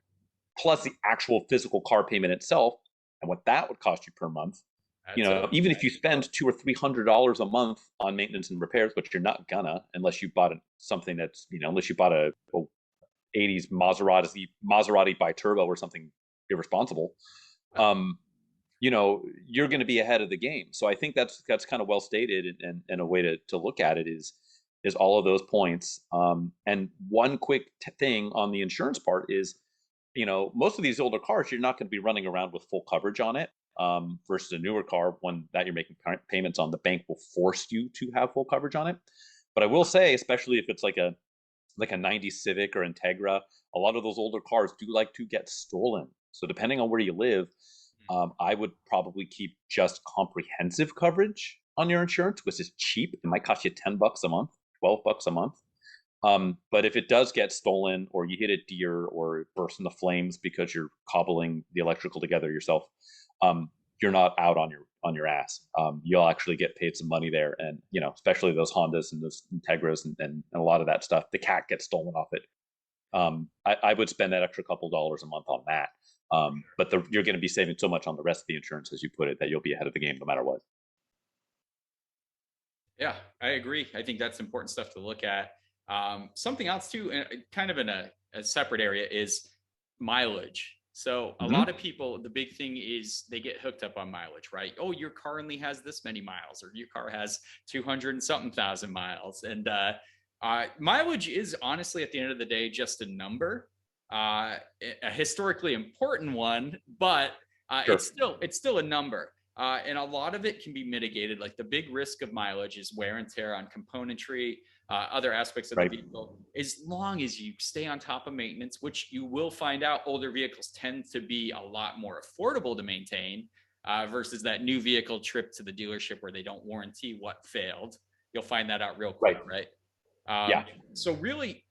plus the actual physical car payment itself, and what that would cost you per month. that's a Even if you spend $200 or $300 a month on maintenance and repairs, which you're not gonna, unless you bought something that's, unless you bought a '80s Maserati bi-turbo or something irresponsible, um, you're going to be ahead of the game. So I think that's kind of well stated, and a way to look at it is all of those points. And one quick thing on the insurance part is, most of these older cars, you're not going to be running around with full coverage on it. Versus a newer car, one that you're making payments on, the bank will force you to have full coverage on it. But I will say, especially if it's like a '90s Civic or Integra, a lot of those older cars do like to get stolen. So depending on where you live, I would probably keep just comprehensive coverage on your insurance, which is cheap. It might cost you $10 a month, $12 a month. But if it does get stolen, or you hit a deer, or it bursts into flames because you're cobbling the electrical together yourself, um, you're not out on your ass. You'll actually get paid some money there, and especially those Hondas and those Integras, and a lot of that stuff, the cat gets stolen off it. I would spend that extra couple dollars a month on that. But you're going to be saving so much on the rest of the insurance, as you put it, that you'll be ahead of the game no matter what. Yeah, I agree. I think that's important stuff to look at. Something else too, kind of in a separate area, is mileage. So a lot Mm-hmm. of people, the big thing is they get hooked up on mileage, right? Oh, your car only has this many miles, or your car has 200 and something thousand miles. And mileage is honestly, at the end of the day, just a number, a historically important one, but Sure. it's still a number. And a lot of it can be mitigated. Like the big risk of mileage is wear and tear on componentry, other aspects of the Right. vehicle. As long as you stay on top of maintenance, which you will find out older vehicles tend to be a lot more affordable to maintain versus that new vehicle trip to the dealership where they don't warranty what failed. You'll find that out real quick, Right. right? Yeah. So really,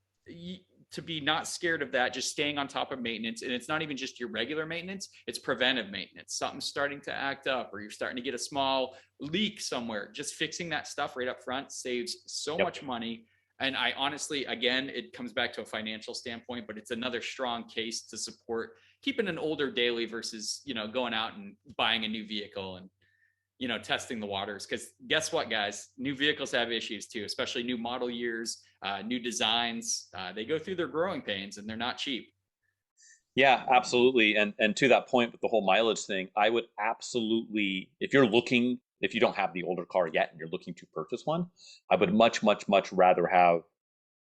to be not scared of that, just staying on top of maintenance. And it's not even just your regular maintenance, it's preventive maintenance. Something's starting to act up, or you're starting to get a small leak somewhere. Just fixing that stuff right up front saves so Yep. much money. And I honestly, again, it comes back to a financial standpoint, but it's another strong case to support keeping an older daily versus, going out and buying a new vehicle and testing the waters. Because guess what, guys, new vehicles have issues too, especially new model years, new designs. They go through their growing pains, and they're not cheap. Yeah, absolutely. And to that point with the whole mileage thing, I would absolutely, if you don't have the older car yet and you're looking to purchase one, I would much, much, much rather have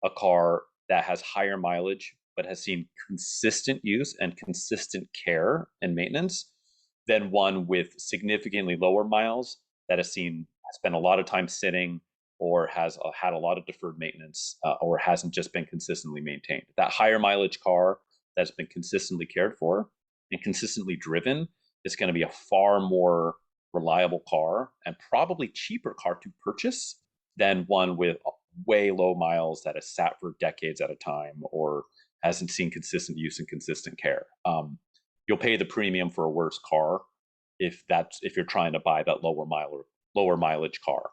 a car that has higher mileage but has seen consistent use and consistent care and maintenance than one with significantly lower miles that has spent a lot of time sitting, or has had a lot of deferred maintenance, or hasn't just been consistently maintained. That higher mileage car that's been consistently cared for and consistently driven is going to be a far more reliable car and probably cheaper car to purchase than one with way low miles that has sat for decades at a time or hasn't seen consistent use and consistent care. You'll pay the premium for a worse car if you're trying to buy that lower mileage car,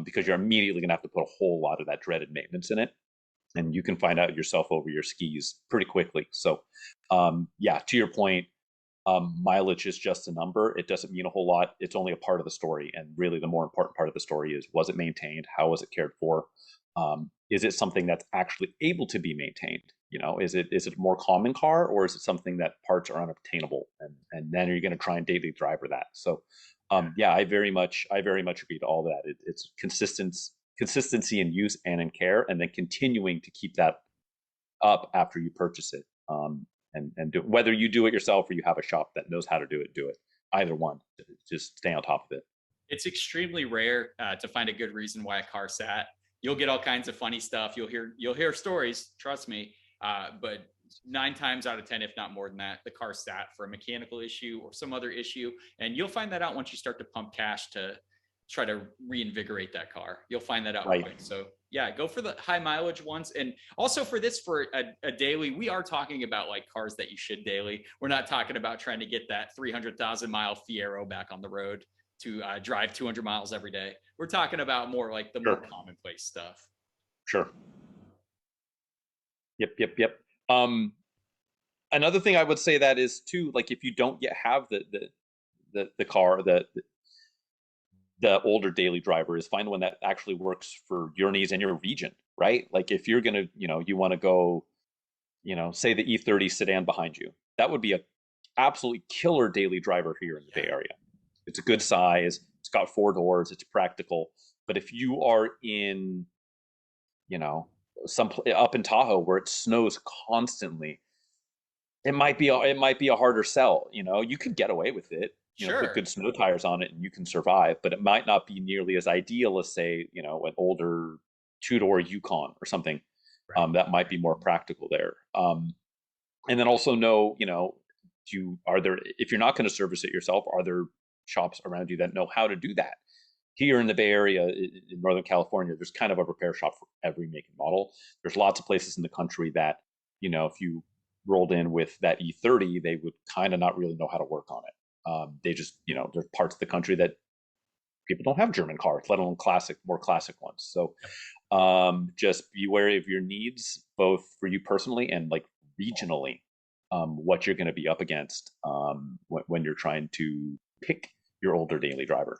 because you're immediately going to have to put a whole lot of that dreaded maintenance in it, and you can find out yourself over your skis pretty quickly. So, yeah, to your point, mileage is just a number. It doesn't mean a whole lot. It's only a part of the story. And really, the more important part of the story is, was it maintained? How was it cared for? Is it something that's actually able to be maintained? Is it a more common car, or is it something that parts are unobtainable? And then you're going to try and daily driver that. So, yeah, I very much agree to all that. It's consistency in use and in care, and then continuing to keep that up after you purchase it. Whether you do it yourself or you have a shop that knows how to do it. Either one, just stay on top of it. It's extremely rare to find a good reason why a car sat. You'll get all kinds of funny stuff. You'll hear stories. Trust me. But 9 times out of 10, if not more than that, the car sat for a mechanical issue or some other issue, and you'll find that out once you start to pump cash to try to reinvigorate that car. You'll find that out Right. quick. So yeah, go for the high mileage ones. And also for a daily, we are talking about like cars that you should daily. We're not talking about trying to get that 300,000 mile Fiero back on the road to drive 200 miles every day. We're talking about more like the more commonplace stuff. Sure. Yep. Another thing I would say that is too, like if you don't yet have the car, the older daily driver, is find one that actually works for your needs and your region, right? Like if you're gonna, you want to go, say the E30 sedan behind you, that would be a absolutely killer daily driver here in the Bay Area. It's a good size, it's got 4 doors, it's practical. But if you are in, some up in Tahoe where it snows constantly, it might be a harder sell. You could get away with it. Put good snow tires on it and you can survive, but it might not be nearly as ideal as, say, an older 2-door Yukon or something. That might be more practical there. And then also know, if you're not going to service it yourself, are there shops around you that know how to do that? Here in the Bay Area, in Northern California, there's kind of a repair shop for every make and model. There's lots of places in the country that, if you rolled in with that E30, they would kind of not really know how to work on it. They just, there's parts of the country that people don't have German cars, let alone more classic ones. So just be wary of your needs, both for you personally and like regionally. what you're going to be up against when you're trying to pick your older daily driver.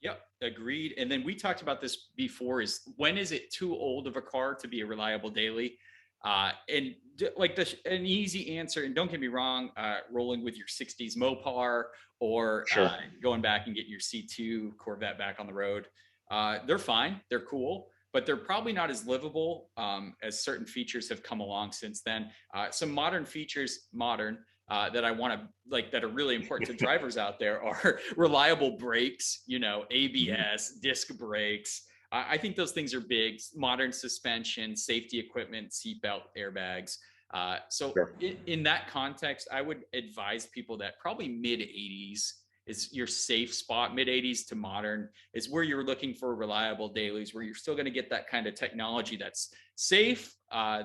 Yep, agreed. And then we talked about this before: is when is it too old of a car to be a reliable daily? And like an easy answer, and don't get me wrong, rolling with your 60s Mopar or Sure. going back and getting your C2 Corvette back on the road, they're fine. They're cool, but they're probably not as livable as certain features have come along since then. Some modern features, that I want to like that are really important to drivers out there are reliable brakes, ABS, disc brakes. I think those things are big. Modern suspension, safety equipment, seatbelt, airbags. So Sure. in that context, I would advise people that probably mid 80s is your safe spot. Mid 80s to modern is where you're looking for reliable dailies, where you're still going to get that kind of technology that's safe.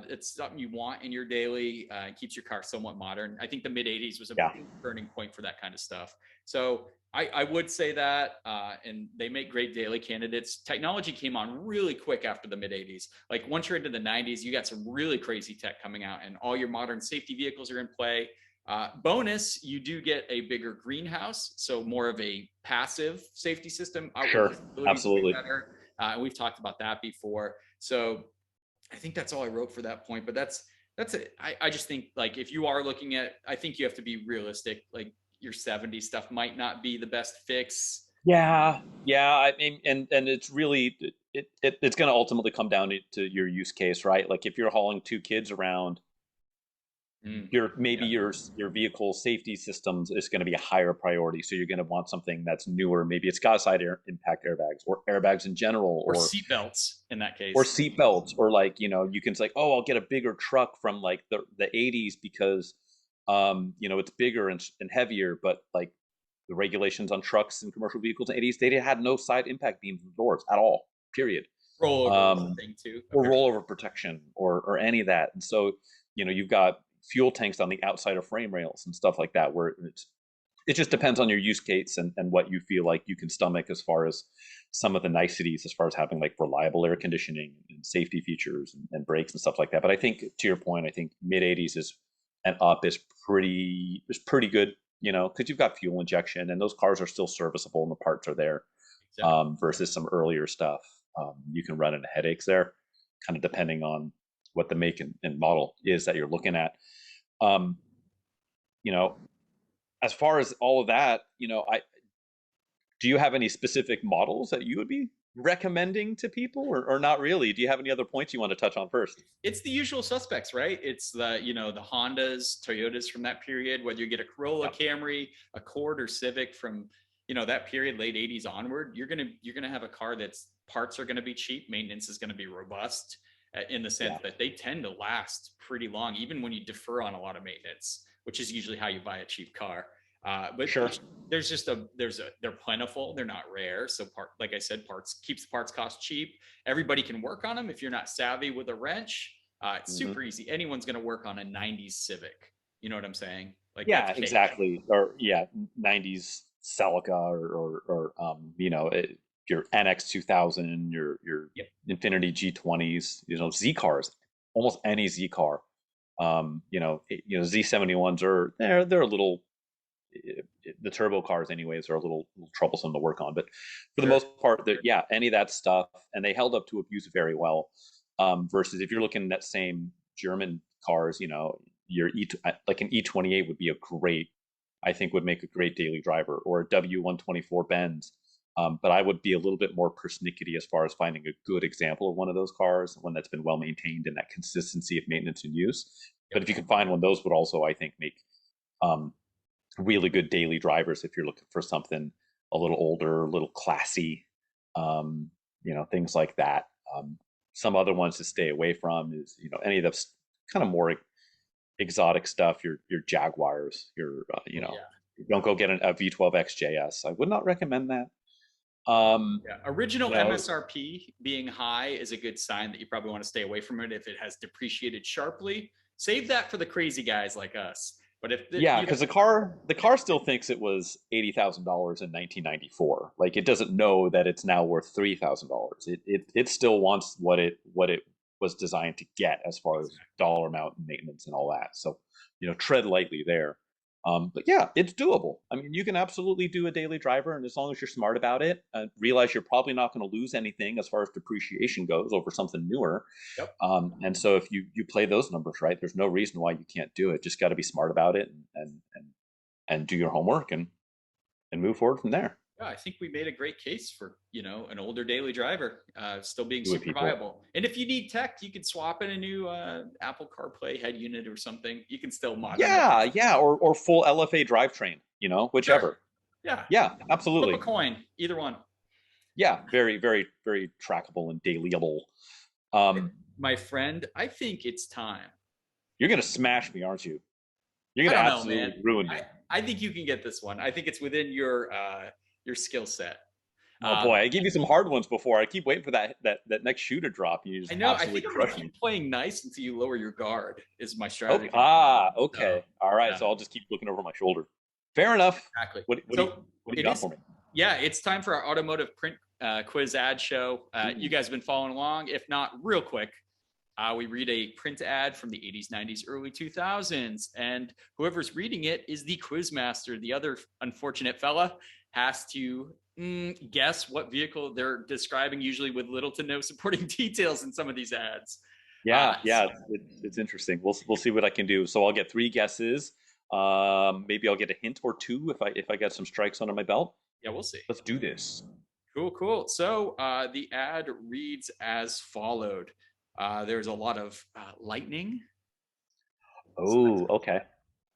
It's something you want in your daily, keeps your car somewhat modern. I think the mid 80s was a big turning point for that kind of stuff. So I would say that, and they make great daily candidates. Technology came on really quick after the mid 80s. Like once you're into the 90s, you got some really crazy tech coming out, and all your modern safety vehicles are in play. Bonus, you do get a bigger greenhouse, so more of a passive safety system. Sure. Absolutely. Better. We've talked about that before. So I think that's all I wrote for that point. But that's it. I just think like if you are looking at, I think you have to be realistic. Like your 70 stuff might not be the best fix. Yeah, yeah. I mean, and it's really it's going to ultimately come down to your use case, right? Like if you're hauling two kids around, your maybe Yeah. your vehicle safety systems is going to be a higher priority. So you're going to want something that's newer. Maybe it's got side impact airbags or airbags in general, Or seat belts in that or case. seat belts, or like you can say, oh, I'll get a bigger truck from like the 80s because it's bigger and heavier, but like the regulations on trucks and commercial vehicles in the 80s, they had no side impact beams and doors at all, period. Rollover um, thing too. or rollover protection or any of that. And so you've got fuel tanks on the outside of frame rails and stuff like that, where it just depends on your use case and what you feel like you can stomach as far as some of the niceties, as far as having like reliable air conditioning and safety features and brakes and stuff like that. But I think to your point, I think mid 80s is and up is pretty good, because you've got fuel injection and those cars are still serviceable and the parts are there, Exactly. versus some earlier stuff. You can run into headaches there, kind of depending on what the make and model is that you're looking at. Um, you know, as far as all of that, I do you have any specific models that you would be recommending to people, or not really? Do you have any other points you want to touch on first? It's the usual suspects, right? It's the Hondas, Toyotas from that period, whether you get a Corolla, Yeah, Camry, Accord, or Civic from, that period, late 80s onward. You're gonna have a car that's parts are gonna be cheap, maintenance is gonna be robust, in the sense yeah, that they tend to last pretty long, even when you defer on a lot of maintenance, which is usually how you buy a cheap car. But sure. they're plentiful, they're not rare. So like I said, parts keeps the parts cost cheap. Everybody can work on them. If you're not savvy with a wrench, it's Hmm. super easy. Anyone's going to work on a 90s Civic. You know what I'm saying? Like Yeah, that's fake. exactly. Or yeah, 90s Celica, your NX 2000, your Yep. Infinity G20s, Z cars, almost any Z car. Z71s are they're a little, the turbo cars anyways are a little troublesome to work on, but for the Sure. most part, yeah, any of that stuff, and they held up to abuse very well. Versus if you're looking at that same German cars, your like an E28 would be a great, I think would make a great daily driver, or a W124 Benz. But I would be a little bit more persnickety as far as finding a good example of one of those cars, one that's been well maintained and that consistency of maintenance and use. Yep. But if you can find one, those would also, I think, make um, really good daily drivers if you're looking for something a little older, a little classy, things like that. Some other ones to stay away from is, any of the kind of more exotic stuff. Your Jaguars, Oh yeah. don't go get a V12 XJS. I would not recommend that. Um, Yeah. Original you know, MSRP being high is a good sign that you probably want to stay away from it. If it has depreciated sharply, save that for the crazy guys like us. But if yeah, you know, because the car still thinks it was $80,000 in 1994. Like it doesn't know that it's now worth $3,000. It still wants what it was designed to get as far as dollar amount and maintenance and all that. So, tread lightly there. But yeah, it's doable. I mean, you can absolutely do a daily driver, and as long as you're smart about it, realize you're probably not going to lose anything as far as depreciation goes over something newer. Yep. And so if you play those numbers right, there's no reason why you can't do it. Just got to be smart about it and do your homework and move forward from there. Yeah, I think we made a great case for, an older daily driver still being Do it, super people. viable. And if you need tech, you can swap in a new Apple CarPlay head unit or something. You can still mod. Yeah, or full LFA drivetrain, whichever. Sure. Yeah. Yeah, absolutely. Flip a coin, either one. Yeah, very, very, very trackable and dailyable. My friend, I think it's time. You're gonna smash me, aren't you? You're gonna absolutely ruin me. I think you can get this one. I think it's within your skill set. Oh boy, I gave you some hard ones before. I keep waiting for that next shoe to drop. You just I know. I absolutely think I'm crush gonna me. keep playing nice until you lower your guard. Is my strategy. Okay. All right. So I'll just keep looking over my shoulder. Fair enough. Exactly. What do you got for me? Yeah, it's time for our automotive print quiz ad show. You guys have been following along. If not, real quick, we read a print ad from the 80s, 90s, early 2000s, and whoever's reading it is the quiz master. The other unfortunate fella has to guess what vehicle they're describing, usually with little to no supporting details in some of these ads. Yeah, it's interesting. We'll see what I can do. So I'll get 3 guesses. Maybe I'll get a hint or 2 if I get some strikes under my belt. Yeah, we'll see. Let's do this. Cool. So the ad reads as followed. There's a lot of lightning. Oh, okay.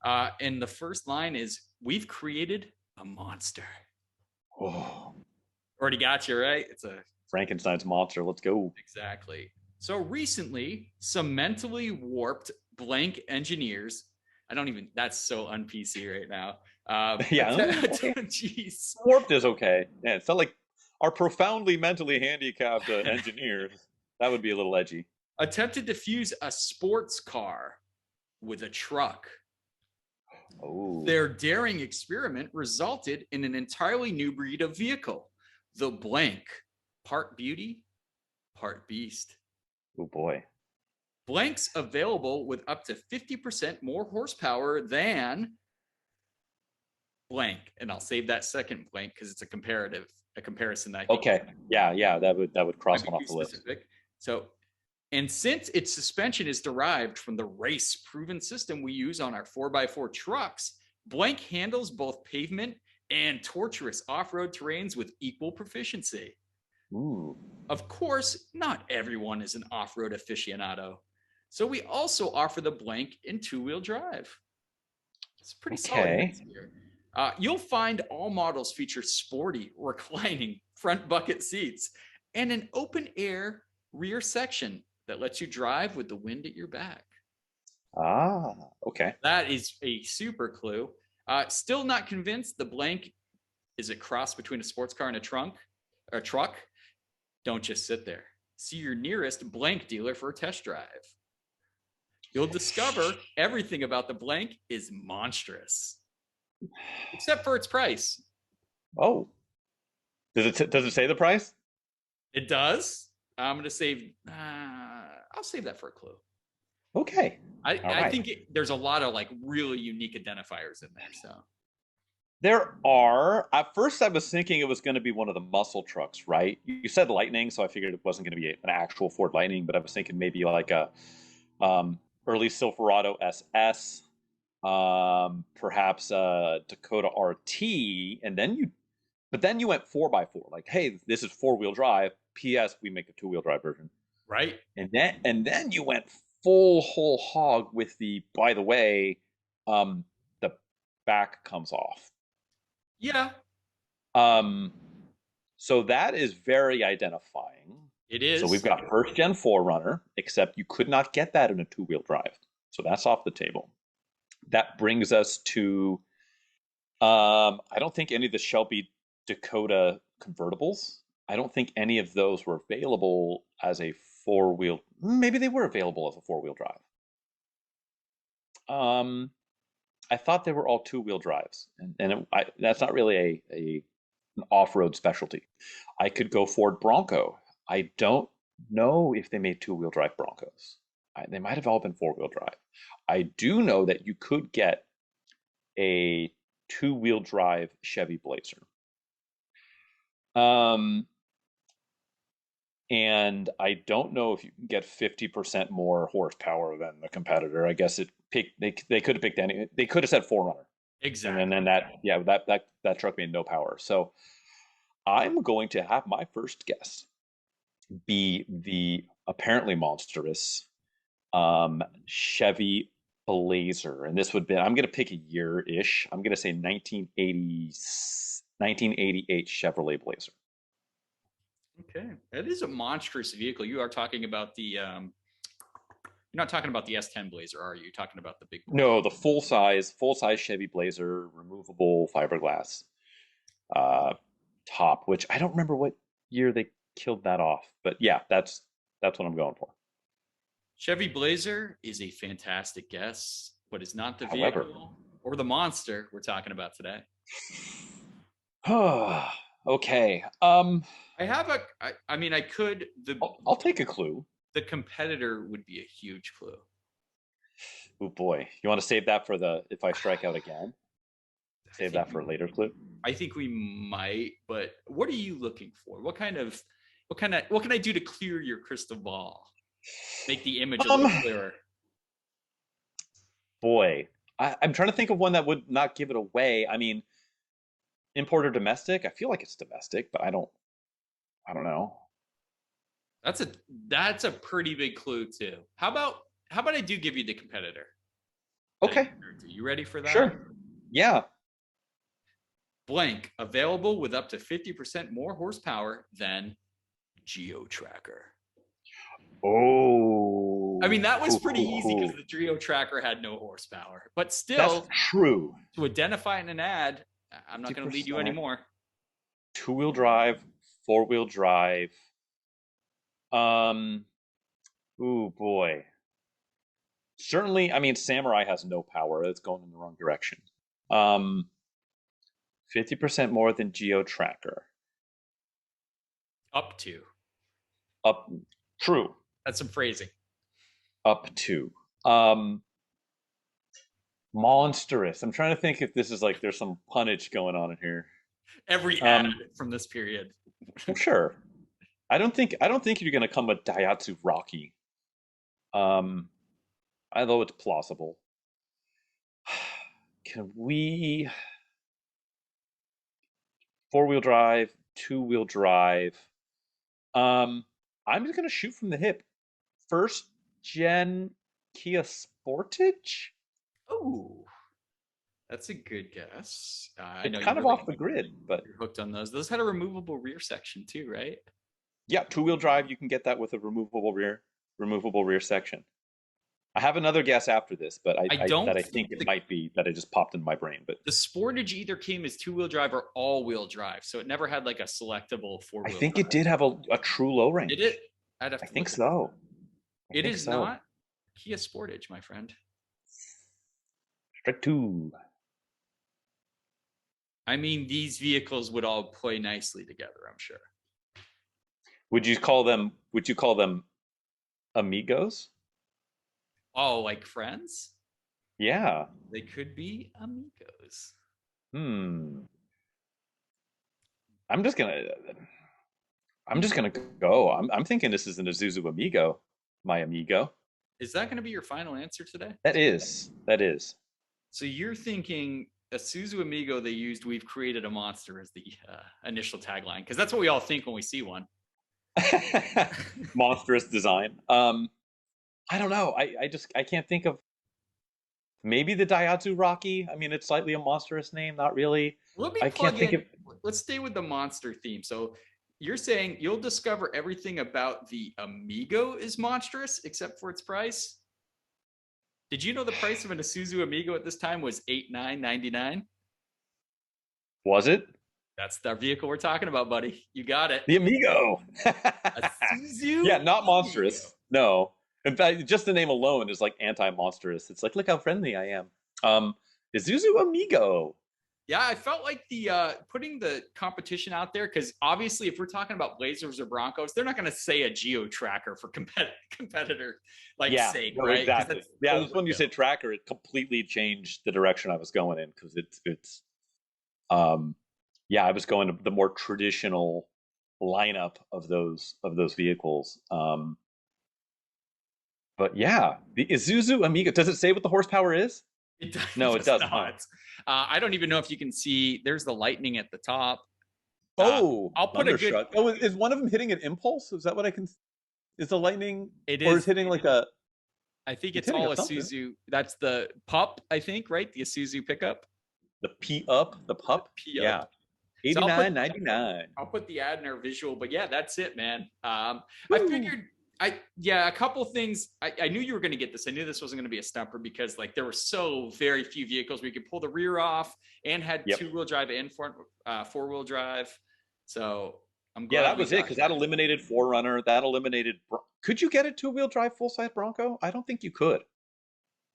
And the first line is, "We've created a monster." Oh, already got you, right? It's a Frankenstein's monster. Let's go. Exactly. So recently, some mentally warped blank engineers. That's so un-PC right now. Yeah. Jeez. Warped is okay. Yeah, it's not like our profoundly mentally handicapped engineers. That would be a little edgy. Attempted to fuse a sports car with a truck. Oh. Their daring experiment resulted in an entirely new breed of vehicle, the blank, part beauty, part beast. Oh boy. Blanks available with up to 50% more horsepower than blank. And I'll save that second blank because it's a comparison. That okay. Yeah. That would cross one off the list. So, and since its suspension is derived from the race-proven system we use on our 4x4 trucks, blank handles both pavement and tortuous off-road terrains with equal proficiency. Ooh. Of course, not everyone is an off-road aficionado. So we also offer the blank in 2-wheel drive. It's pretty solid here. You'll find all models feature sporty, reclining front bucket seats and an open-air rear section that lets you drive with the wind at your back. Ah, okay. That is a super clue. Still not convinced the blank is a cross between a sports car and a truck? Don't just sit there. See your nearest blank dealer for a test drive. You'll discover everything about the blank is monstrous, except for its price. Oh, does it say the price? It does. I'm going to save. I'll save that for a clue. Okay. I think there's a lot of really unique identifiers in there. So there are. At first, I was thinking it was going to be one of the muscle trucks, right? You said Lightning, so I figured it wasn't going to be an actual Ford Lightning, but I was thinking maybe like a early Silverado SS, perhaps a Dakota RT, and then you went 4x4. Like, hey, this is 4-wheel drive. P.S. We make a 2-wheel drive version, right? And then you went full whole hog with the. By the way, the back comes off. Yeah. So that is very identifying. It is. So we've got first gen 4Runner, except you could not get that in a 2-wheel drive. So that's off the table. That brings us to, I don't think any of the Shelby Dakota convertibles. I don't think any of those were available as a 4-wheel. Maybe they were available as a 4-wheel drive. I thought they were all 2-wheel drives, and that's not really an off-road specialty. I could go Ford Bronco. I don't know if they made two-wheel drive Broncos. They might have all been four-wheel drive. I do know that you could get a two-wheel drive Chevy Blazer. Um, and I don't know if you can get 50% more horsepower than the competitor. I guess they could have picked any. They could have said 4Runner, and then Exactly. that yeah that truck made no power. So I'm going to have my first guess be the apparently monstrous Chevy Blazer, and this would be I'm going to pick a year-ish. I'm going to say 1988 Chevrolet Blazer. Okay, that is a monstrous vehicle. You are talking about the you're not talking about the S10 Blazer, are you? You're talking about the big boy. No, the full size Chevy Blazer, removable fiberglass uh, top, which I don't remember what year they killed that off, but yeah, that's what I'm going for. Chevy Blazer is a fantastic guess, but is not the However, vehicle or the monster we're talking about today. okay, I have a, I mean, I could, I'll take a clue. the competitor would be a huge clue. Oh boy, you want to save that for the if I strike out again? Save that for a later clue. I think we might, but what are you looking for? What can I do to clear your crystal ball? Make the image a little clearer. Boy, I'm trying to think of one that would not give it away. I mean, import or domestic? I feel like it's domestic, but I don't know. That's a pretty big clue too. How about I do give you the competitor? Okay, You ready for that? sure. Yeah. Blank, available with up to 50% more horsepower than Geo Tracker. Oh. I mean, that was pretty easy because the Geo Tracker had no horsepower. But still, that's true. To identify it in an ad, I'm not going to lead you anymore. Two-wheel drive, four-wheel drive. Ooh boy. Certainly, I mean, Samurai has no power. It's going in the wrong direction. 50% more than Geo Tracker. Up to. Up. True. That's some phrasing. Up to. Monstrous. I'm trying to think if this is like there's some punnage going on in here. Every ad from this period. Sure. I don't think you're gonna come with Daihatsu Rocky. Although it's plausible. Can we four-wheel drive, two-wheel drive? I'm just gonna shoot from the hip. First gen Kia Sportage. Oh, that's a good guess. I It's know kind of off the grid, but you're hooked on those. Those had a removable rear section too, right? yeah, two-wheel drive. You can get that with a removable rear section. I have another guess after this, but I think it might be that it just popped in my brain. But the Sportage either came as two-wheel drive or all-wheel drive, so it never had like a selectable four-wheel. I think it did have a true low range. Did it? I think so. It is not Kia Sportage, my friend. Strike two. I mean, these vehicles would all play nicely together, I'm sure. Would you call them amigos? Oh, like friends? Yeah. They could be amigos. I'm just gonna go. I'm thinking this is an Isuzu Amigo, my amigo. Is that going to be your final answer today? That is. So you're thinking a Isuzu Amigo they used, we've created a monster as the initial tagline, because that's what we all think when we see one. Monstrous design. I don't know. I can't think of maybe the Daihatsu Rocky. I mean, it's slightly a monstrous name, not really. I can't think of. Let's stay with the monster theme. So you're saying you'll discover everything about the Amigo is monstrous except for its price? Did you know the price of an Isuzu Amigo at this time was $8,999? Was it? That's the vehicle we're talking about, buddy. You got it. The Amigo. Isuzu. Yeah, not monstrous. No. In fact, just the name alone is like anti-monstrous. It's like, look how friendly I am. Isuzu Amigo. Yeah, I felt like the putting the competition out there, because obviously if we're talking about Blazers or Broncos, they're not going to say a geo tracker for competitor like Yeah, sake, no, right? Because exactly. that's Yeah, this when you overkill. said tracker, it completely changed the direction I was going in because um yeah, I was going to the more traditional lineup of those vehicles. But yeah, the Isuzu Amiga, does it say what the horsepower is? It No, it does doesn't, huh? not. I don't even know if you can see. There's the lightning at the top. Uh, Oh, I'll put a good. thunderstruck. Oh, is one of them hitting an impulse? Is that what I can? Is the lightning It or is is. hitting like a? I think It's it's hitting all a something. Isuzu. That's the pup. I think right. The Isuzu pickup. The P up, the pup. P up. Yeah, So 89.99. I'll put the ad in our visual, but yeah, that's it, man. I Woo! figured yeah, a couple things. I knew you were going to get this. I knew this wasn't going to be a stumper because like there were so very few vehicles where you could pull the rear off and had Yep. two-wheel drive and four-wheel drive. So I'm Yeah, glad that we was it got because here. that eliminated Forerunner. That eliminated. Could you get a two-wheel drive full-size Bronco? I don't think you could.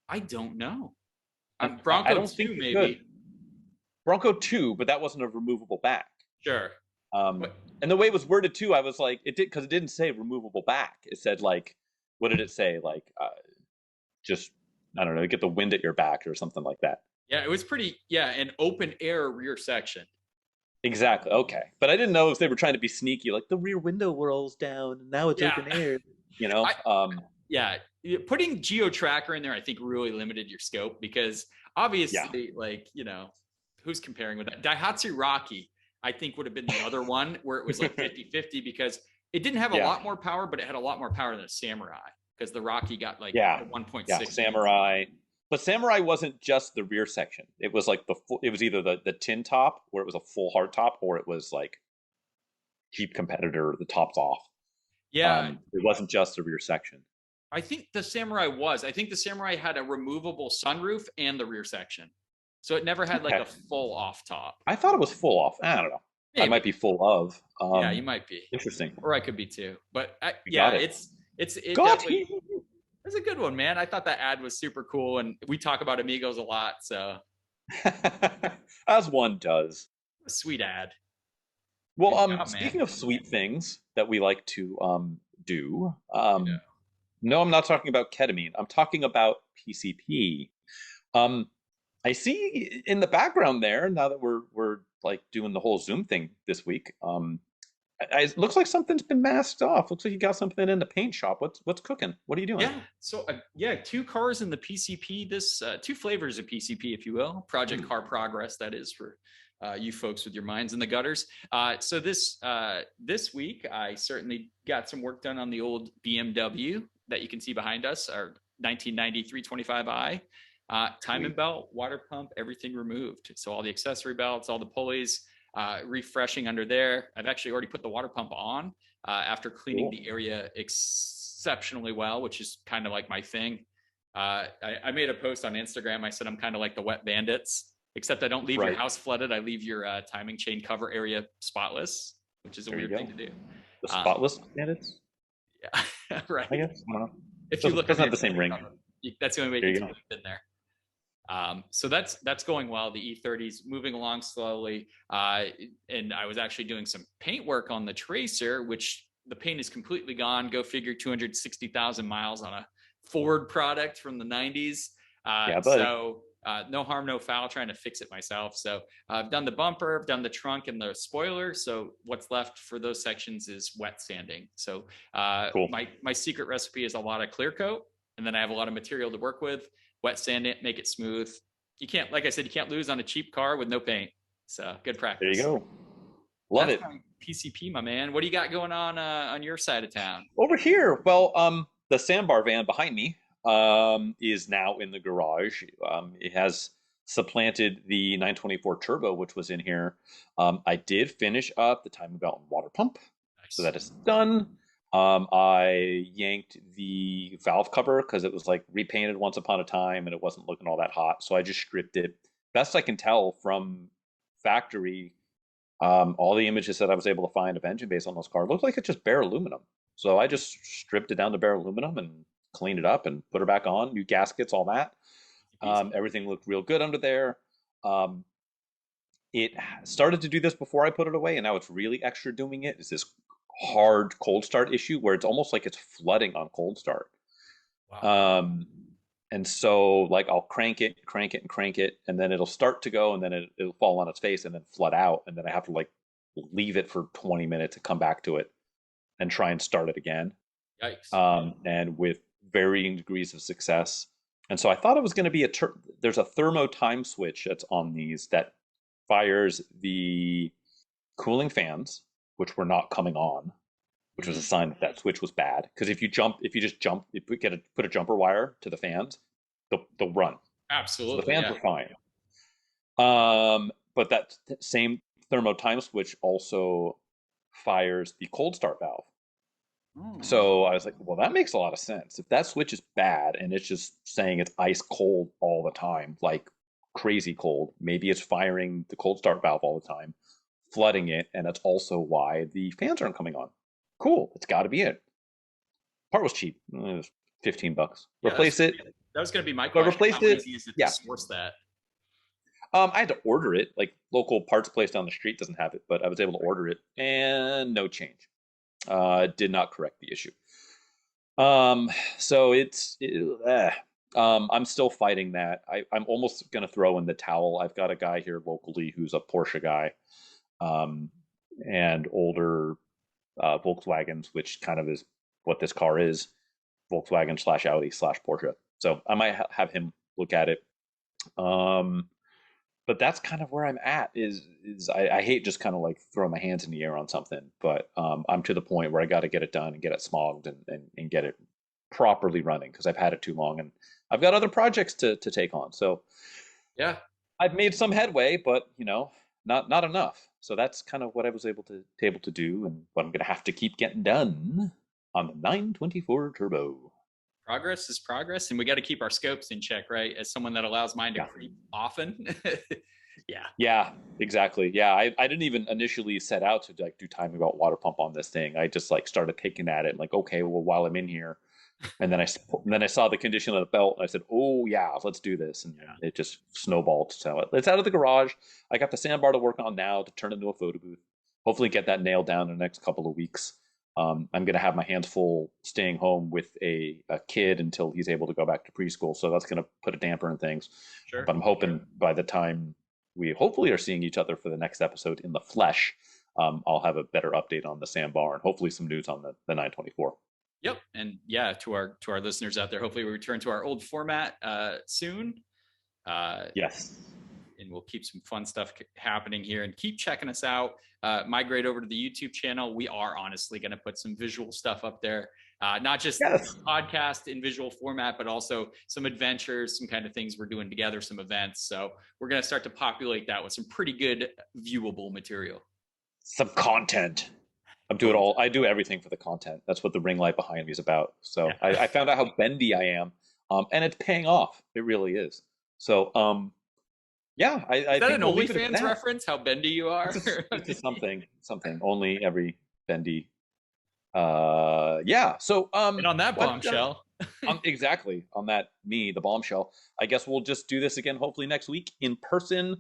I don't know. I Bronco don't think 2 you could. maybe. Bronco 2, but that wasn't a removable back. Sure. Um, But and the way it was worded too, I was like, it did because it didn't say removable back. It said like, what did it say? Like, just I don't know, get the wind at your back or something like that. yeah, it was pretty an open air rear section. Exactly. Okay, but I didn't know if they were trying to be sneaky, like the rear window rolls down and now it's Yeah. open air. You I know. yeah, putting geo tracker in there I think really limited your scope because Yeah. obviously like who's comparing with that Daihatsu Rocky I think would have been the other one where it was like 50-50 because it didn't have a Yeah. lot more power but it had a lot more power than a Samurai because the Rocky got like Yeah. the 1.6 Yeah. Samurai. But Samurai wasn't just the rear section. It was like the full, it was either the tin top where it was a full hard top or it was like cheap competitor, the top's off. yeah It wasn't just the rear section. I think the Samurai had a removable sunroof and the rear section so it never had like Okay. a full off top. I thought it was full off. I don't know. I might Maybe. be full of. Yeah, you might be, Interesting. or I could be too. But We yeah, got it. it Got definitely it. it's a good one, man. I thought that ad was super cool, and we talk about Amigos a lot, so As one does. a sweet ad. Well, Good job, man. speaking of sweet things that we like to do, Yeah. no, I'm not talking about ketamine. I'm talking about PCP. Um, I see in the background there, now that we're like doing the whole Zoom thing this week, it looks like something's been masked off. Looks like you got something in the paint shop. What's cooking? What are you doing? Yeah. So yeah, two cars in the PCP. This two flavors of PCP, if you will. Project Car Progress. That is for you folks with your minds in the gutters. So this week, I certainly got some work done on the old BMW that you can see behind us, our 1990 325i. Timing belt, water pump, everything removed. So all the accessory belts, all the pulleys, refreshing under there. I've actually already put the water pump on after cleaning the area exceptionally well, which is kind of like my thing. I made a post on Instagram. I said I'm kind of like the wet bandits, except I don't leave your house flooded. I leave your timing chain cover area spotless, which is a weird thing to do. The spotless bandits? Yeah, right. I guess. I don't know. If you look, doesn't have the same ring. That's the only way There you you can go. fit in there. So that's going well. The E30's moving along slowly, and I was actually doing some paint work on the Tracer, which the paint is completely gone. Go figure, 260,000 miles on a Ford product from the 90s. Yeah, buddy. So no harm, no foul. Trying to fix it myself. So I've done the bumper, I've done the trunk and the spoiler. So what's left for those sections is wet sanding. So Cool. my secret recipe is a lot of clear coat, and then I have a lot of material to work with. Wet sand it, make it smooth. You can't, like I said, you can't lose on a cheap car with no paint. So good practice. There you go. Love That's it. my PCP, my man. What do you got going on your side of town? Over here, well, the sandbar van behind me is now in the garage. It has supplanted the 924 Turbo, which was in here. I did finish up the timing belt and water pump, so Nice. that is done. I yanked the valve cover because it was like repainted once upon a time and it wasn't looking all that hot, so I just stripped it. Best I can tell from factory, all the images that I was able to find of engine base on those cars looked like it's just bare aluminum. So I just stripped it down to bare aluminum and cleaned it up and put her back on, new gaskets, all that. Easy. Everything looked real good under there. Um, it started to do this before I put it away, and now it's really extra doing it. It's this hard cold start issue where it's almost like it's flooding on cold start. Wow. Um, and so like I'll crank it, crank it, and crank it, and then it'll start to go, and then it'll fall on its face and then flood out, and then I have to like leave it for 20 minutes and come back to it and try and start it again. Yikes. And with varying degrees of success. And so I thought it was going to be there's a thermo time switch that's on these that fires the cooling fans, which were not coming on, which was a sign that that switch was bad. Because if you just jump, if we put a jumper wire to the fans, they'll run. So the Absolutely. fans Yeah. were fine. But that same thermo time switch also fires the cold start valve. Hmm. So I was like, well, that makes a lot of sense. If that switch is bad and it's just saying it's ice cold all the time, like crazy cold, maybe it's firing the cold start valve all the time, flooding it, and that's also why the fans aren't coming on. Cool, it's got to be it. Part was cheap. It was $15. Yeah, Replace it. that was going to be my So I question. replaced How it. easy is it to Yeah. source that? I had to order it. Like local parts place down the street doesn't have it, but I was able to order it and no change. Did not correct the issue. So I'm still fighting that. I'm almost gonna throw in the towel. I've got a guy here locally who's a Porsche guy, um, and older Volkswagens, which kind of is what this car is, Volkswagen slash Audi slash Porsche. So I might have him look at it. Um, but that's kind of where I'm at. Is I hate just kind of like throwing my hands in the air on something, but I'm to the point where I got to get it done and get it smogged and get it properly running because I've had it too long and I've got other projects to take on. So Yeah. I've made some headway, but not enough. So that's kind of what I was able to do, and what I'm going to have to keep getting done on the 924 Turbo. Progress is progress, and we got to keep our scopes in check, right? As someone that allows mine to Yeah. creep often. Yeah. Yeah, exactly. Yeah, I didn't even initially set out to like do timing about water pump on this thing. I just like started picking at it, like, okay, well, while I'm in here, and then I saw the condition of the belt, and I said, oh yeah, let's do this, and Yeah. it just snowballed. So it's out of the garage. I got the sandbar to work on now to turn into a photo booth. Hopefully, get that nailed down in the next couple of weeks. I'm gonna have my hands full staying home with a kid until he's able to go back to preschool. So that's gonna put a damper in things. Sure. But I'm hoping by the time we hopefully are seeing each other for the next episode in the flesh, I'll have a better update on the sandbar and hopefully some news on the 924. Yep. And yeah, to our listeners out there, hopefully we return to our old format soon. Yes. And we'll keep some fun stuff happening here, and keep checking us out. Migrate over to the YouTube channel. We are honestly going to put some visual stuff up there, not just podcast in visual format, but also some adventures, some kind of things we're doing together, some events. So we're going to start to populate that with some pretty good viewable material. Some content. I do everything for the content. That's what the ring light behind me is about. So yeah. I found out how bendy I am, and it's paying off. It really is. So yeah, I is that think an OnlyFans reference? How bendy you are? It's something only every bendy. Yeah. So and on that bombshell, exactly on that the bombshell. I guess we'll just do this again. Hopefully next week in person.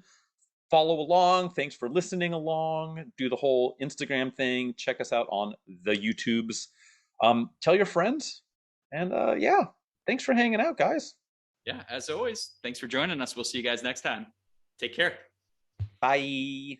Follow along. Thanks for listening along. Do the whole Instagram thing. Check us out on the YouTubes. Tell your friends. And yeah, thanks for hanging out, guys. Yeah, as always, thanks for joining us. We'll see you guys next time. Take care. Bye.